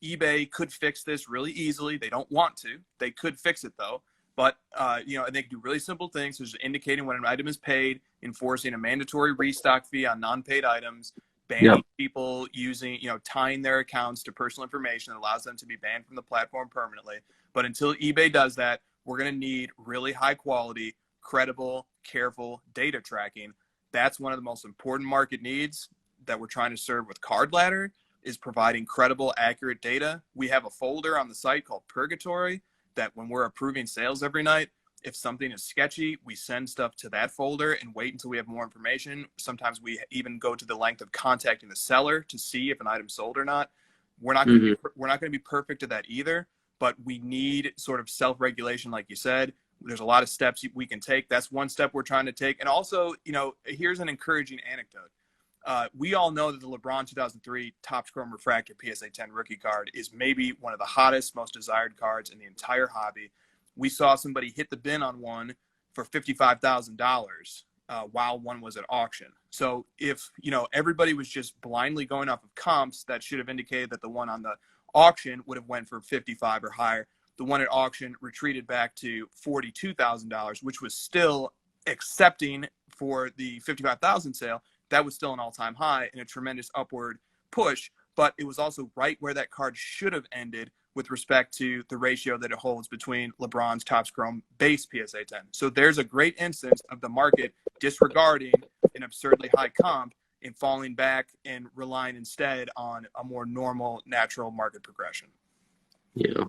C: eBay could fix this really easily. They don't want to. They could fix it though. But, and they can do really simple things, such as indicating when an item is paid, enforcing a mandatory restock fee on non-paid items, banning people using, tying their accounts to personal information that allows them to be banned from the platform permanently. But until eBay does that, we're going to need really high quality, credible, careful data tracking. That's one of the most important market needs that we're trying to serve with Card Ladder. is providing credible, accurate data. We have a folder on the site called Purgatory that when we're approving sales every night, if something is sketchy, we send stuff to that folder and wait until we have more information. Sometimes we even go to the length of contacting the seller to see if an item's sold or not. We're not going to be perfect at that either, but we need sort of self-regulation, like you said. There's a lot of steps we can take. That's one step we're trying to take. And also, here's an encouraging anecdote. We all know that the LeBron 2003 Topps Chrome Refractor PSA 10 rookie card is maybe one of the hottest, most desired cards in the entire hobby. We saw somebody hit the bin on one for $55,000 while one was at auction. So if, everybody was just blindly going off of comps, that should have indicated that the one on the auction would have went for 55 or higher. The one at auction retreated back to $42,000, which was still accepting for the 55,000 sale. That was still an all-time high and a tremendous upward push, but it was also right where that card should have ended with respect to the ratio that it holds between LeBron's Topps Chrome base PSA 10. So there's a great instance of the market disregarding an absurdly high comp and falling back and relying instead on a more normal, natural market progression.
B: Yeah.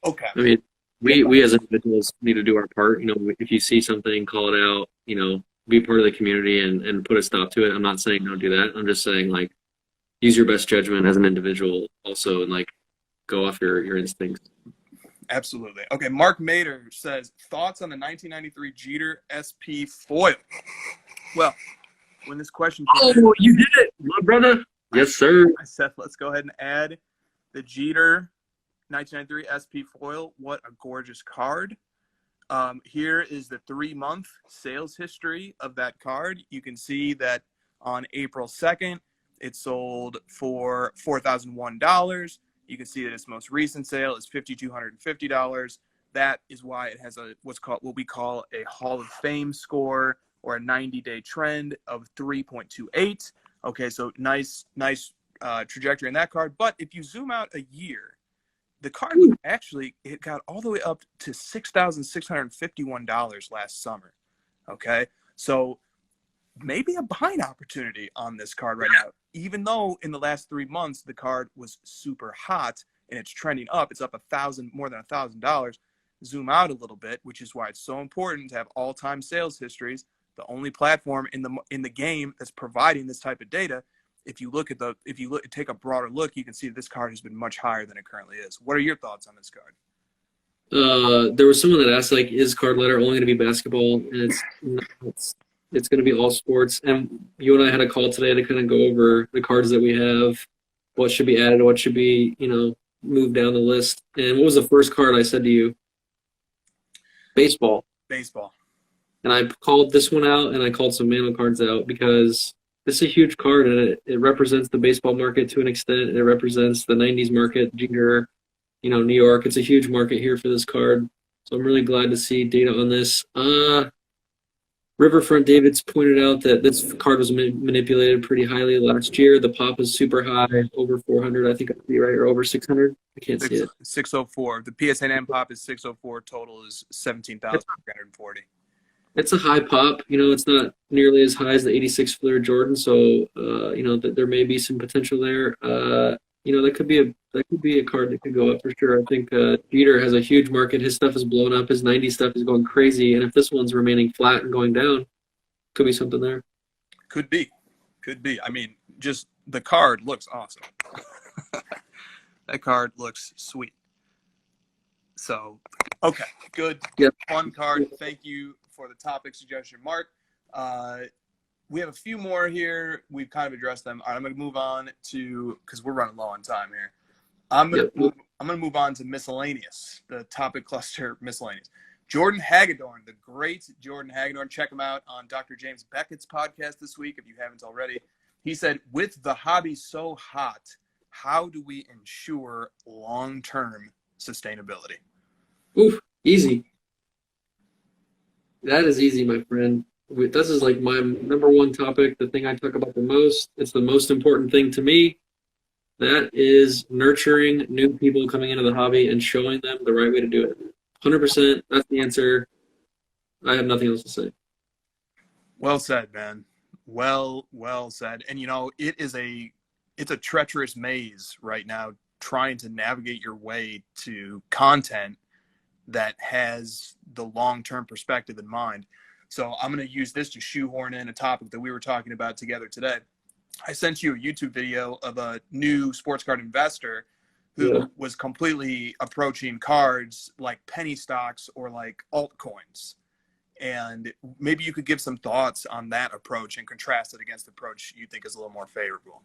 C: Okay.
B: I mean, we as individuals need to do our part. If you see something, call it out, be part of the community and put a stop to it. I'm not saying don't do that. I'm just saying, use your best judgment as an individual also and, go off your instincts.
C: Absolutely. Okay, Mark Mader says, thoughts on the 1993 Jeter SP foil? Well, when this question came in,
B: you did it, my brother. Yes, sir.
C: I said, let's go ahead and add the Jeter 1993 SP foil. What a gorgeous card. Here is the 3-month sales history of that card. You can see that on April 2nd, it sold for $4,001. You can see that its most recent sale is $5,250. That is why it has what we call a Hall of Fame score or a 90-day trend of 3.28. Okay, so nice trajectory in that card. But if you zoom out a year, the card it got all the way up to $6,651 last summer. Okay, so maybe a buying opportunity on this card right now, even though in the last 3 months the card was super hot and it's trending up. It's up more than $1,000. Zoom out a little bit, which is why it's so important to have all-time sales histories. The only platform in the game that's providing this type of data. If you take a broader look, you can see this card has been much higher than it currently is. What are your thoughts on this card?
B: There was someone that asked, is card letter only going to be basketball? And it's going to be all sports. And you and I had a call today to kind of go over the cards that we have, what should be added, what should be, moved down the list. And what was the first card I said to you? Baseball. And I called this one out, and I called some Mano cards out because it's a huge card, and it represents the baseball market to an extent. It represents the 90s market, Jeter, New York. It's a huge market here for this card. So I'm really glad to see data on this. Riverfront David's pointed out that this card was manipulated pretty highly last year. The pop is super high, over 400, I think I'd be right, or over 600. I can't see it.
C: 604. The PSN pop is 604. Total is 17,340.
B: It's a high pop. It's not nearly as high as the 86 Fleer Jordan, so there may be some potential there. That could be a card that could go up for sure. I think Jeter has a huge market. His stuff is blown up. His 90 stuff is going crazy, and if this one's remaining flat and going down, could be something there.
C: Could be. I mean, just the card looks awesome. That card looks sweet. So, okay, good.
B: Yep.
C: Fun card. Thank you for the topic suggestion, Mark. We have a few more here. We've kind of addressed them. All right, I'm going to move on to, because we're running low on time here. I'm going to move on to miscellaneous, the topic cluster miscellaneous. Jordan Hagedorn, the great Jordan Hagedorn. Check him out on Dr. James Beckett's podcast this week if you haven't already. He said, with the hobby so hot, how do we ensure long-term sustainability?
B: Oof, easy. That is easy, my friend. This is like my number one topic, the thing I talk about the most. It's the most important thing to me. That is nurturing new people coming into the hobby and showing them the right way to do it. 100%, that's the answer. I have nothing else to say. Well
C: said, man. Well said. And it it's a treacherous maze right now trying to navigate your way to content that has the long-term perspective in mind. So I'm going to use this to shoehorn in a topic that we were talking about together today. I sent you a YouTube video of a new sports card investor who was completely approaching cards like penny stocks or like altcoins. And maybe you could give some thoughts on that approach and contrast it against the approach you think is a little more favorable.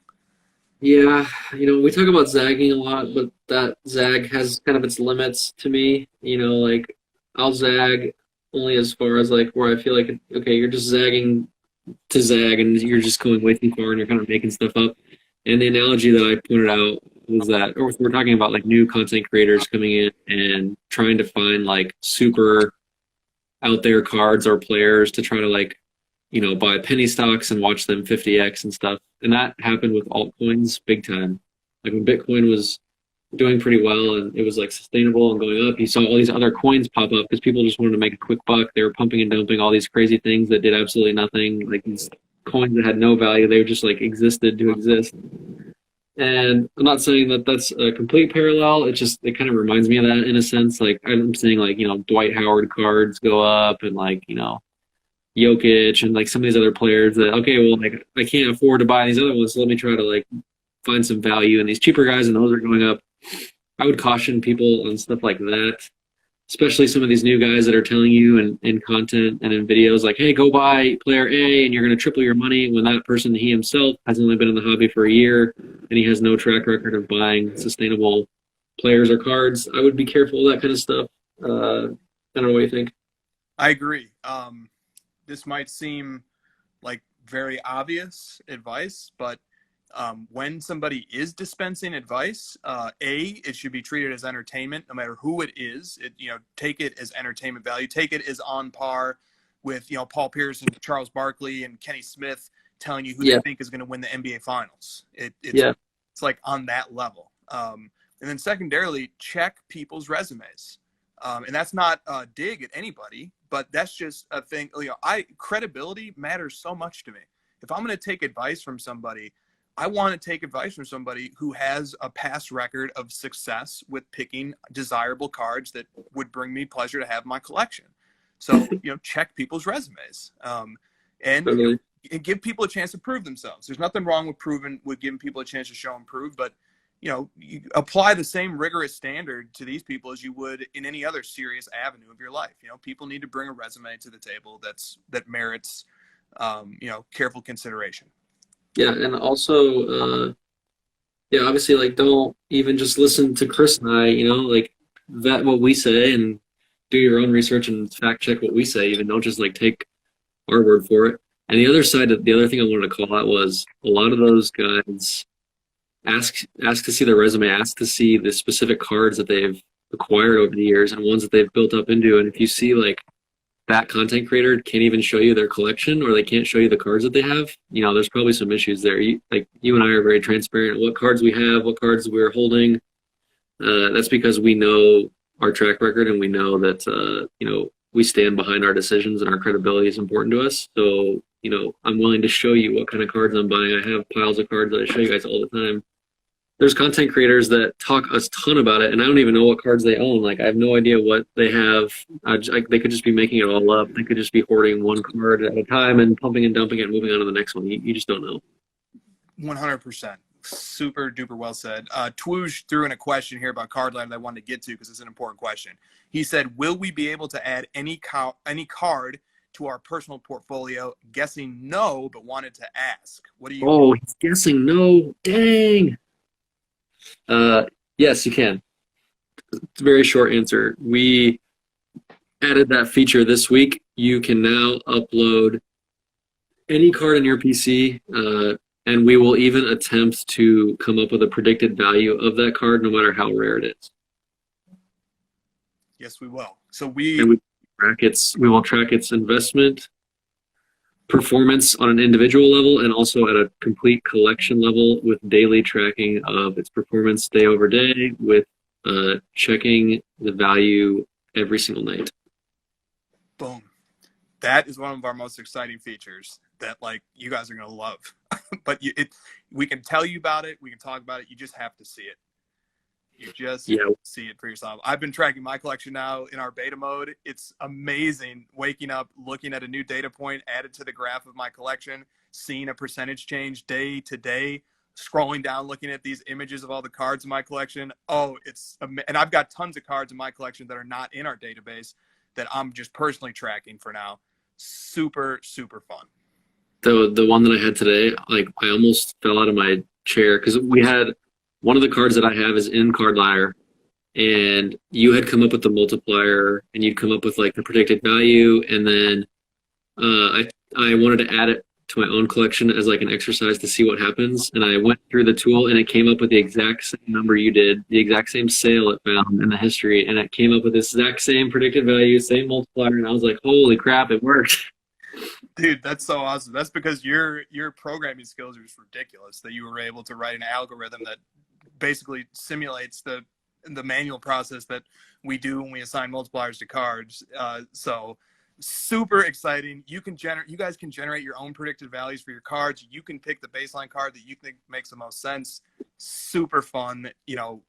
B: Yeah, we talk about zagging a lot, but that zag has kind of its limits to me. Like I'll zag only as far as like where I feel like, okay, you're just zagging to zag and you're just going way too far and you're kind of making stuff up. And the analogy that I pointed out was that, or we're talking about like new content creators coming in and trying to find like super out there cards or players to try to like, buy penny stocks and watch them 50x and stuff. And that happened with altcoins big time. Like when Bitcoin was doing pretty well and it was like sustainable and going up, you saw all these other coins pop up because people just wanted to make a quick buck. They were pumping and dumping all these crazy things that did absolutely nothing, like these coins that had no value. They just like existed to exist. And I'm not saying that that's a complete parallel. It kind of reminds me of that in a sense. Like I'm saying like, Dwight Howard cards go up and like, Jokic and like some of these other players that, okay, well, like I can't afford to buy these other ones, so let me try to like find some value in these cheaper guys, and those are going up. I would caution people on stuff like that, especially some of these new guys that are telling you in content and in videos like, hey, go buy player A and you're going to triple your money, when that person, he himself, has only been in the hobby for a year and he has no track record of buying sustainable players or cards. I would be careful of that kind of stuff. I don't know what you think.
C: I agree. This might seem like very obvious advice, but when somebody is dispensing advice, it should be treated as entertainment, no matter who it is. Take it as entertainment value. Take it as on par with, Paul Pierce and Charles Barkley and Kenny Smith telling you who they think is going to win the NBA Finals. It's like on that level. And then secondarily, check people's resumes. And that's not a dig at anybody, but that's just a thing. Credibility matters so much to me. If I'm going to take advice from somebody, I want to take advice from somebody who has a past record of success with picking desirable cards that would bring me pleasure to have in my collection. So, check people's resumes, and give people a chance to prove themselves. There's nothing wrong with giving people a chance to show and prove, but you apply the same rigorous standard to these people as you would in any other serious avenue of your life. People need to bring a resume to the table that merits, careful consideration.
B: Yeah, and also, obviously, like, don't even just listen to Chris and I, like, vet what we say and do your own research and fact check what we say. Even don't just, like, take our word for it. And the other thing I wanted to call out was a lot of those guys ask to see their resume, ask to see the specific cards that they've acquired over the years and ones that they've built up into. And if you see, like, that content creator can't even show you their collection, or they can't show you the cards that they have, there's probably some issues there. You and I are very transparent what cards we have, what cards we're holding. That's because we know our track record and we know that, we stand behind our decisions and our credibility is important to us. So, I'm willing to show you what kind of cards I'm buying. I have piles of cards that I show you guys all the time. There's content creators that talk a ton about it, and I don't even know what cards they own. Like, I have no idea what they have. They could just be making it all up. They could just be hoarding one card at a time and pumping and dumping it and moving on to the next one. You just don't know.
C: 100%. Super duper well said. Twoosh threw in a question here about card line that I wanted to get to because it's an important question. He said, will we be able to add any card to our personal portfolio? Guessing no, but wanted to ask. What do you?
B: Oh, he's guessing no. Dang. Yes, you can. It's a very short answer. We added that feature this week. You can now upload any card on your PC, and we will even attempt to come up with a predicted value of that card, no matter how rare it is.
C: Yes, we will. So
B: we will track its investment performance on an individual level and also at a complete collection level with daily tracking of its performance day over day with checking the value every single night.
C: Boom. That is one of our most exciting features. that like you guys are gonna love. But we can tell you about it, we can talk about it. You just have to see it. You just see it for yourself. I've been tracking my collection now in our beta mode. It's amazing waking up, looking at a new data point added to the graph of my collection, seeing a percentage change day to day, scrolling down, looking at these images of all the cards in my collection. Oh, and I've got tons of cards in my collection that are not in our database that I'm just personally tracking for now. Super, super fun.
B: The one that I had today, like I almost fell out of my chair because we had one of the cards that I have is in Card Ladder, and you had come up with the multiplier, and you'd come up with like the predicted value, and then I wanted to add it to my own collection as like an exercise to see what happens, and I went through the tool, and it came up with the exact same number you did, the exact same sale it found in the history, and it came up with this exact same predicted value, same multiplier, and I was like, holy crap, it worked.
C: Dude, that's so awesome. That's because your programming skills are just ridiculous that you were able to write an algorithm that basically simulates the manual process that we do when we assign multipliers to cards. So super exciting. You guys can generate your own predicted values for your cards. You can pick the baseline card that you think makes the most sense. Super fun. You know,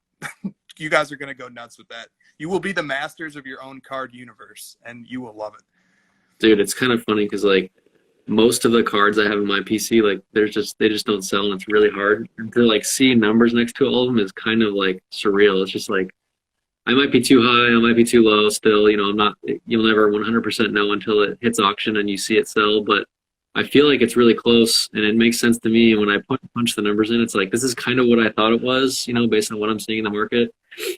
C: you guys are going to go nuts with that. You will be the masters of your own card universe, and you will love it.
B: Dude, it's kind of funny because like most of the cards I have in my PC, like they just don't sell, and it's really hard. And to like see numbers next to all of them is kind of like surreal. It's just like I might be too high, I might be too low still. You know, you'll never 100% know until it hits auction and you see it sell. But I feel like it's really close, and it makes sense to me. And when I punch the numbers in, it's like this is kind of what I thought it was, you know, based on what I'm seeing in the market.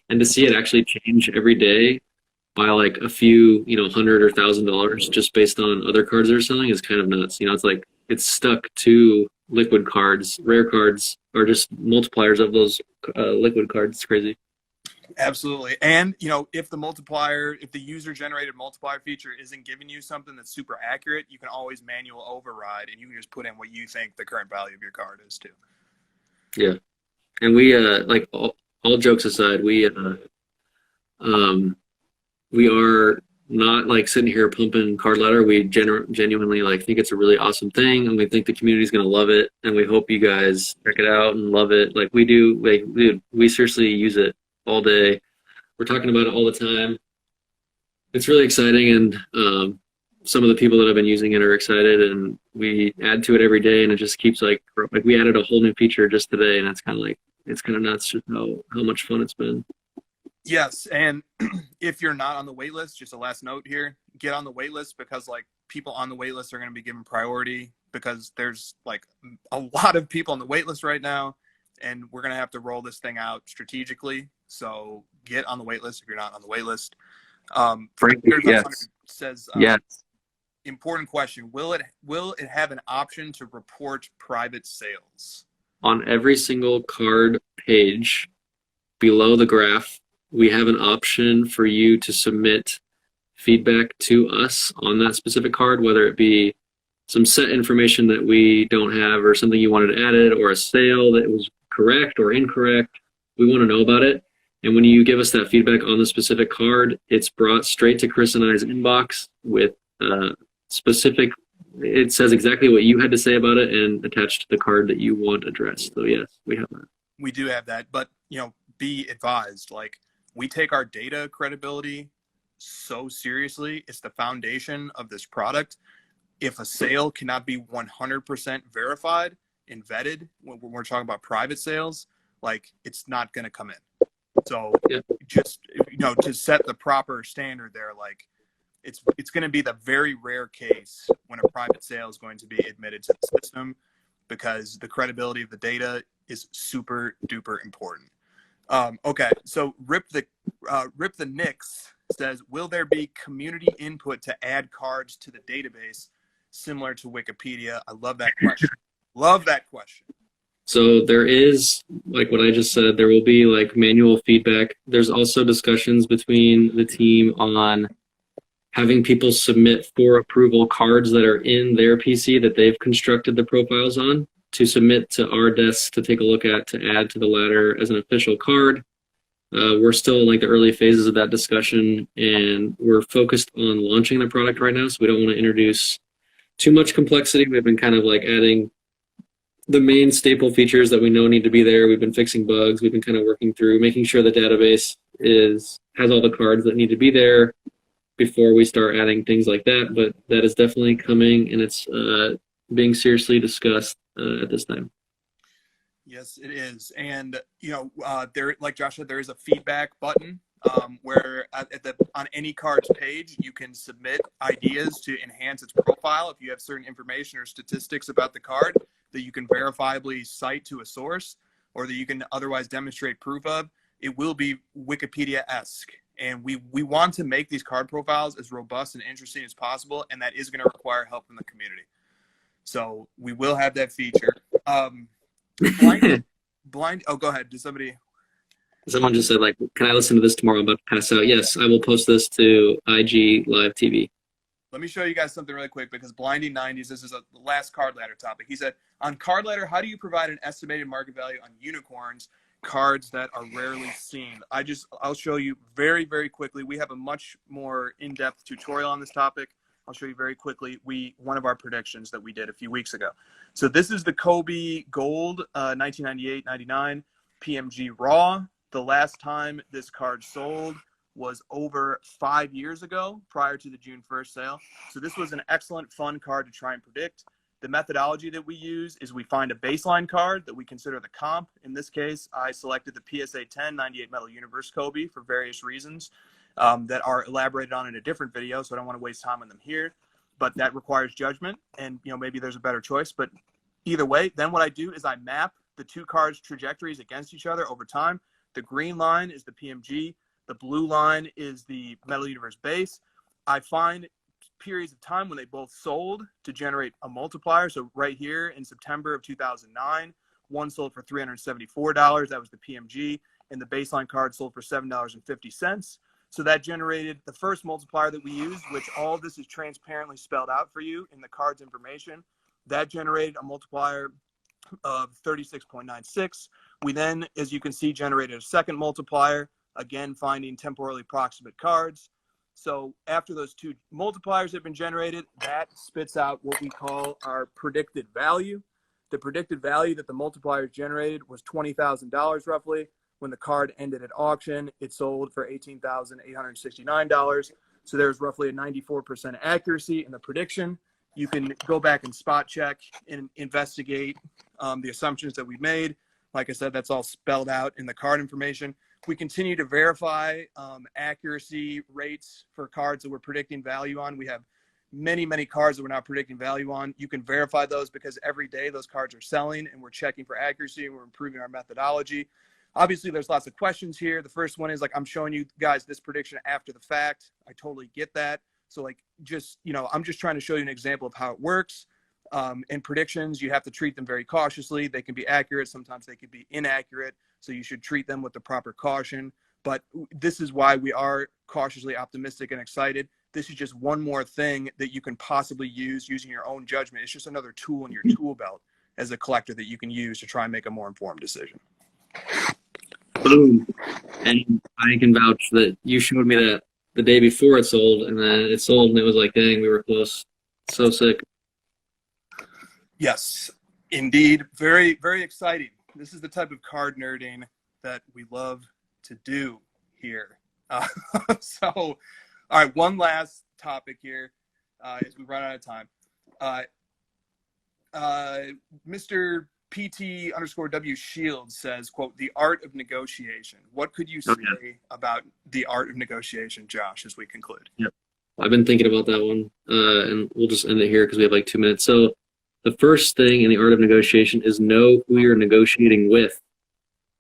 B: And to see it actually change every day by like a few, you know, $100 or $1,000 just based on other cards they're selling is kind of nuts. You know, it's like it's stuck to liquid cards. Rare cards are just multipliers of those liquid cards. It's crazy.
C: Absolutely. And, you know, if the user generated multiplier feature isn't giving you something that's super accurate, you can always manual override, and you can just put in what you think the current value of your card is too.
B: Yeah. And we, like all jokes aside, we are not like sitting here pumping Card Ladder. We genuinely like think it's a really awesome thing, and we think the community is going to love it, and we hope you guys check it out and love it like we do. Like we seriously use it all day. We're talking about it all the time. It's really exciting, and some of the people that have been using it are excited, and we add to it every day, and it just keeps like we added a whole new feature just today, and it's kind of nuts just how much fun it's been.
C: Yes, and if you're not on the wait list, just a last note here, get on the wait list, because like people on the wait list are going to be given priority, because there's like a lot of people on the wait list right now, and we're going to have to roll this thing out strategically. So get on the wait list if you're not on the wait list.
B: Frankly, yes.
C: Says,
B: yes.
C: Important question. Will it have an option to report private sales?
B: On every single card page below the graph, we have an option for you to submit feedback to us on that specific card, whether it be some set information that we don't have, or something you wanted added, or a sale that was correct or incorrect. We want to know about it. And when you give us that feedback on the specific card, it's brought straight to Chris and I's inbox with specific, it says exactly what you had to say about it and attached to the card that you want addressed. So yes, we have that.
C: We do have that, but you know, be advised, like we take our data credibility so seriously. It's the foundation of this product. If a sale cannot be 100% verified and vetted, when we're talking about private sales, like it's not going to come in. So just, you know, to set the proper standard there, like it's going to be the very rare case when a private sale is going to be admitted to the system, because the credibility of the data is super duper important. Okay, so Rip the Knicks says, will there be community input to add cards to the database similar to Wikipedia? I love that question. Love that question.
B: So there is, like what I just said, there will be like manual feedback. There's also discussions between the team on having people submit for approval cards that are in their PC that they've constructed the profiles on, to submit to our desk to take a look at, to add to the ladder as an official card. We're still in like the early phases of that discussion, and we're focused on launching the product right now, so we don't want to introduce too much complexity. We've been kind of like adding the main staple features that we know need to be there. We've been fixing bugs. We've been kind of working through making sure the database has all the cards that need to be there before we start adding things like that. But that is definitely coming, and it's being seriously discussed at this time.
C: Yes, it is. And, there, like Josh said, there is a feedback button where on any card's page, you can submit ideas to enhance its profile. If you have certain information or statistics about the card that you can verifiably cite to a source or that you can otherwise demonstrate proof of, it will be Wikipedia-esque. And we want to make these card profiles as robust and interesting as possible, and that is going to require help from the community. So we will have that feature. Blind. Oh, go ahead. Did somebody?
B: Someone just said, like, can I listen to this tomorrow? I'm about to pass out. Yes, I will post this to IG Live TV.
C: Let me show you guys something really quick because Blinding 90s, this is the last card ladder topic. He said, on card ladder, how do you provide an estimated market value on unicorns, cards that are rarely seen? I'll show you very, very quickly. We have a much more in-depth tutorial on this topic. I'll show you very quickly one of our predictions that we did a few weeks ago. So this is the Kobe Gold 1998-99 PMG Raw. The last time this card sold was over 5 years ago, prior to the June 1st sale. So this was an excellent, fun card to try and predict. The methodology that we use is we find a baseline card that we consider the comp. In this case, I selected the PSA 10 98 Metal Universe Kobe for various reasons that are elaborated on in a different video, so I don't want to waste time on them here. But that requires judgment, and maybe there's a better choice. But either way, then what I do is I map the two cards' trajectories against each other over time. The green line is the PMG. The blue line is the Metal Universe base. I find periods of time when they both sold to generate a multiplier. So right here in September of 2009, one sold for $374. That was the PMG. And the baseline card sold for $7.50. So that generated the first multiplier that we used, which all of this is transparently spelled out for you in the card's information. That generated a multiplier of 36.96. We then, as you can see, generated a second multiplier, again, finding temporally proximate cards. So after those two multipliers have been generated, that spits out what we call our predicted value. The predicted value that the multipliers generated was $20,000 roughly. When the card ended at auction, it sold for $18,869. So there's roughly a 94% accuracy in the prediction. You can go back and spot check and investigate the assumptions that we made. Like I said, that's all spelled out in the card information. We continue to verify accuracy rates for cards that we're predicting value on. We have many, many cards that we're not predicting value on. You can verify those because every day those cards are selling and we're checking for accuracy and we're improving our methodology. Obviously, there's lots of questions here. The first one is like, I'm showing you guys this prediction after the fact. I totally get that. So like, I'm just trying to show you an example of how it works. In predictions, you have to treat them very cautiously. They can be accurate. Sometimes they can be inaccurate. So you should treat them with the proper caution. But this is why we are cautiously optimistic and excited. This is just one more thing that you can possibly use using your own judgment. It's just another tool in your tool belt as a collector that you can use to try and make a more informed decision.
B: Boom. And I can vouch that you showed me that the day before it sold, and then it sold, and it was like, dang, we were close. So sick.
C: Yes, indeed. Very, very exciting. This is the type of card nerding that we love to do here. So, all right, one last topic here as we run out of time. Mr. PT_W Shields says, quote, the art of negotiation. What could you say about the art of negotiation, Josh, as we conclude?
B: Yep. I've been thinking about that one, and we'll just end it here because we have like 2 minutes. So the first thing in the art of negotiation is know who you're negotiating with.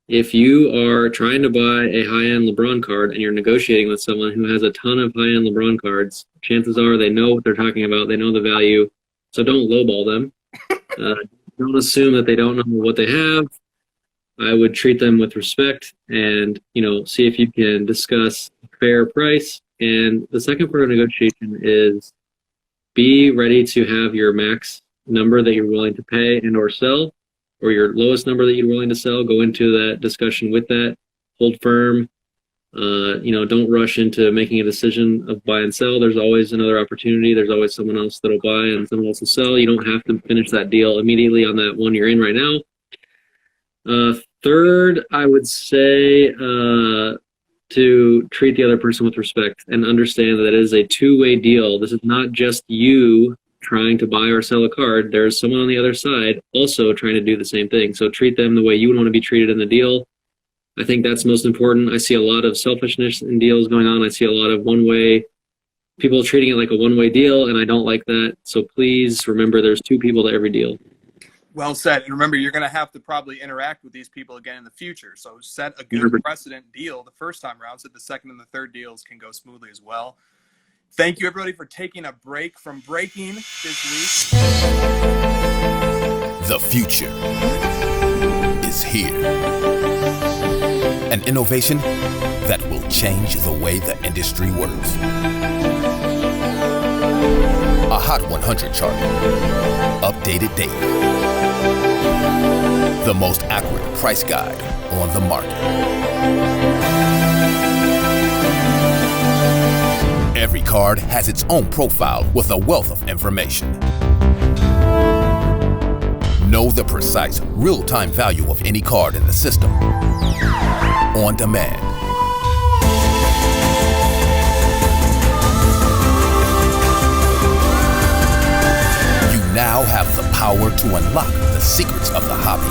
B: If you are trying to buy a high-end LeBron card and you're negotiating with someone who has a ton of high-end LeBron cards, chances are they know what they're talking about. They know the value. So don't lowball them. Don't assume that they don't know what they have. I would treat them with respect and, see if you can discuss a fair price. And the second part of negotiation is be ready to have your max number that you're willing to pay and or sell, or your lowest number that you're willing to sell. Go into that discussion with that. Hold firm. Don't rush into making a decision of buy and sell. There's always another opportunity. There's always someone else that'll buy and someone else will sell. You don't have to finish that deal immediately on that one you're in right now. Third, I would say to treat the other person with respect and understand that it is a two-way deal. This is not just you trying to buy or sell a card. There's someone on the other side also trying to do the same thing. So treat them the way you would want to be treated in the deal. I think that's most important. I see a lot of selfishness in deals going on. I see a lot of one-way people treating it like a one-way deal, and I don't like that. So please remember there's two people to every deal.
C: Well said. And remember, you're going to have to probably interact with these people again in the future. So set a good precedent deal the first time around so the second and the third deals can go smoothly as well. Thank you, everybody, for taking a break from breaking this week.
A: The future is here. An innovation that will change the way the industry works. A Hot 100 chart, updated daily. The most accurate price guide on the market. Every card has its own profile with a wealth of information. Know the precise, real-time value of any card in the system. On demand. You now have the power to unlock the secrets of the hobby.